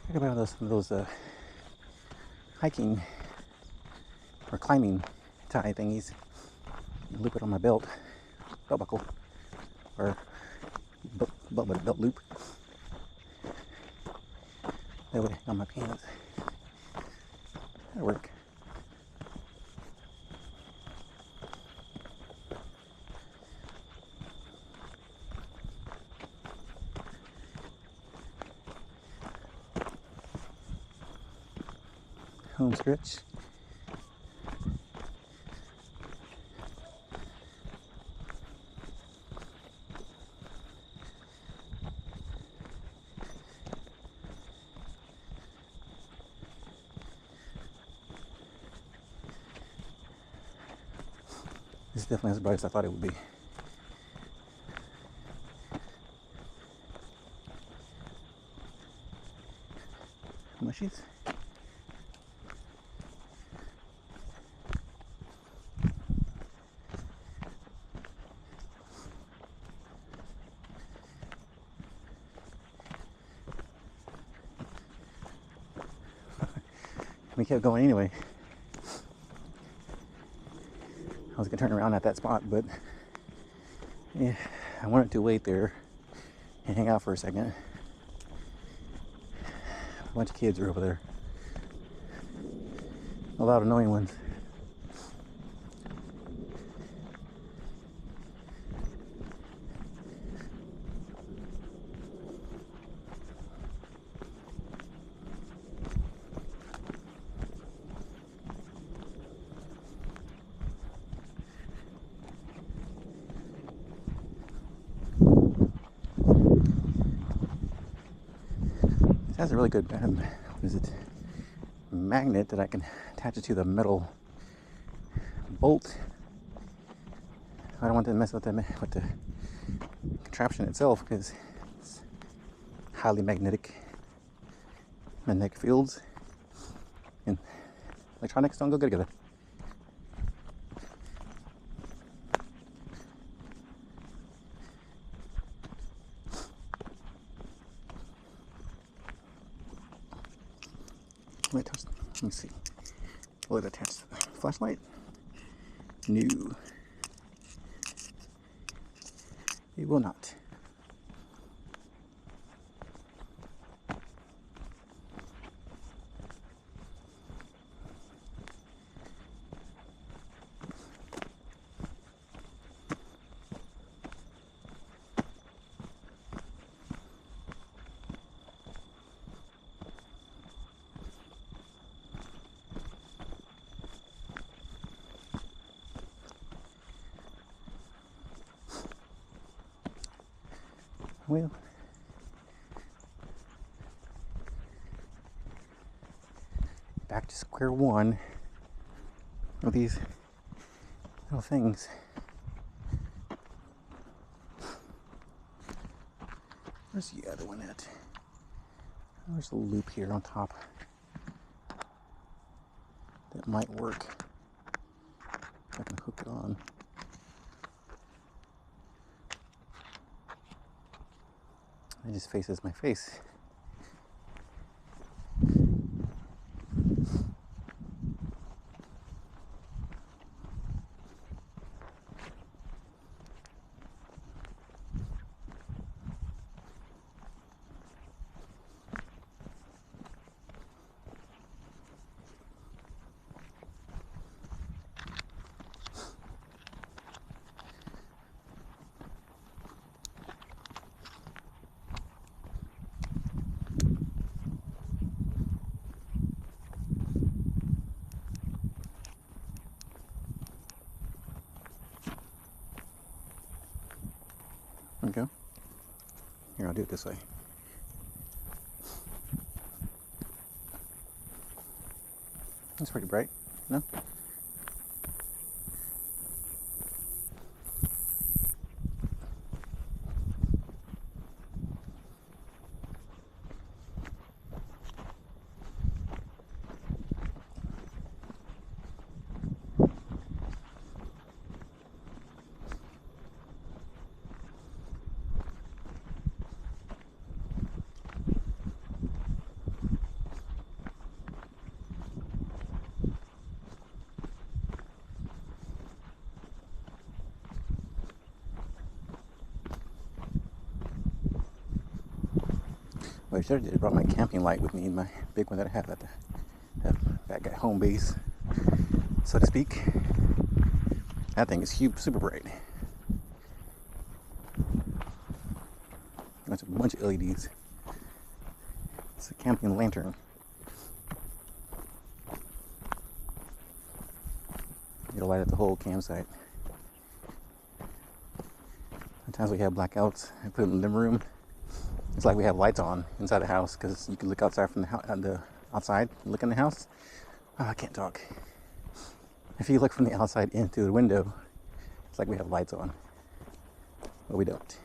Think about those hiking or climbing tie thingies. Loop it on my belt buckle, or belt loop. That way on my pants. That'll work. Home stretch. This is definitely as bright as I thought it would be. Mushies. We kept going anyway. I was gonna turn around at that spot, but yeah, I wanted to wait there and hang out for a second. A bunch of kids are over there. A lot of annoying ones. It has a really good magnet that I can attach it to the metal bolt. I don't want to mess with the contraption itself because it's highly magnetic fields, and electronics don't go good together. Let me see. Will it attach to the flashlight? No. It will not. Well, back to square one with these little things. Where's the other one at? There's a loop here on top that might work. I can hook it on. It just faces my face. There we go. Here, I'll do it this way. That's pretty bright, no? Well, I should have brought my camping light with me, my big one that I have at the home base, so to speak. That thing is huge, super bright. That's a bunch of LEDs. It's a camping lantern. It'll light up the whole campsite. Sometimes we have blackouts. I put it in the living room. It's like we have lights on inside the house because you can look outside from the outside, look in the house. Oh, I can't talk. If you look from the outside in through the window, it's like we have lights on, but we don't.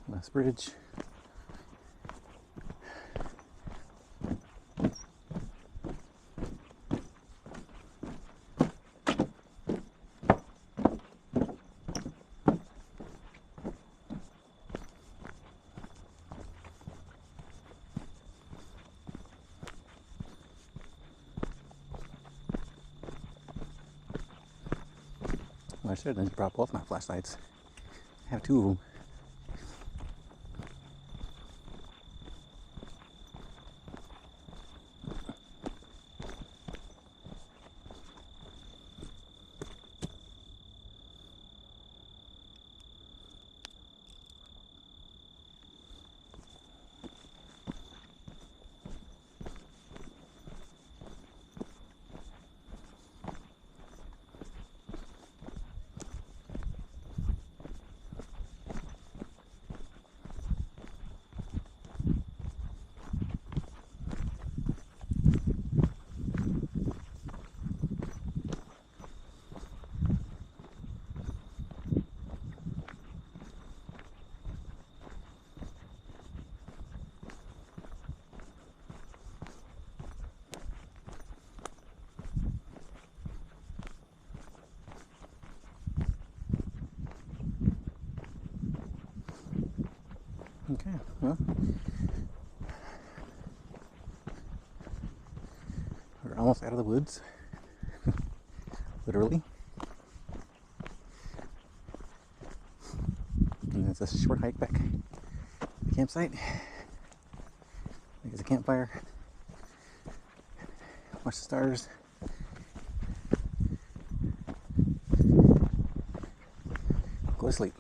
Last bridge. Well, I should have just brought both my flashlights. I have two of them. Okay, well, we're almost out of the woods, literally. And it's a short hike back to the campsite. There's a campfire. Watch the stars. Go to sleep.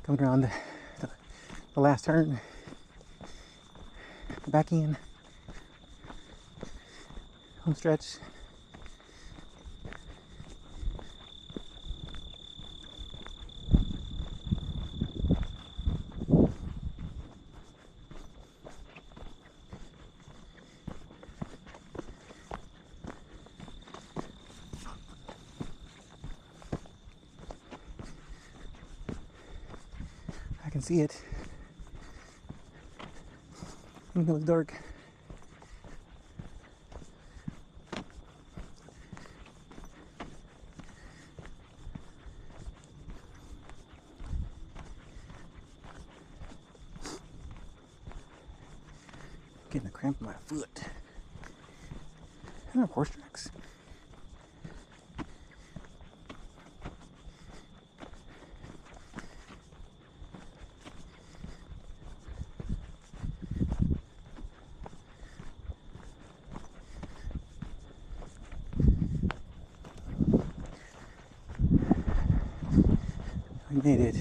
Coming around the last turn, back in, home stretch. I can see it, even though it's dark. Getting a cramp in my foot. And horse tracks. We made it.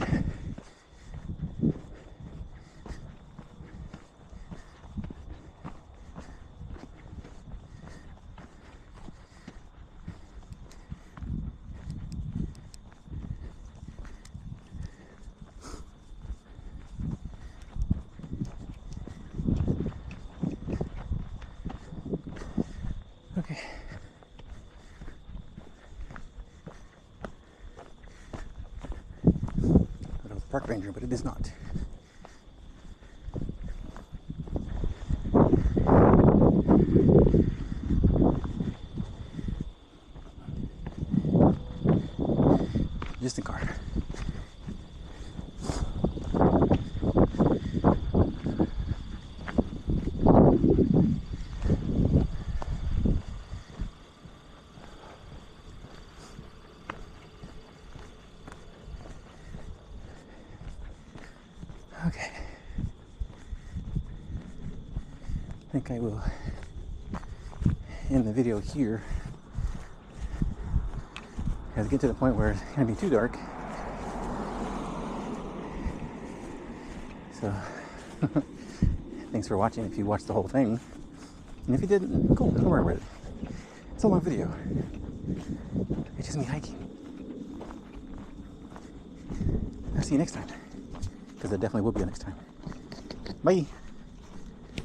Okay. It was a park ranger, but it is not. Just a car. Okay. I think I will end the video here. As I get to the point where it's going to be too dark. So, thanks for watching if you watched the whole thing. And if you didn't, cool, don't worry about it. It's a long video. It's just me hiking. I'll see you next time. Because there definitely will be a next time. Bye.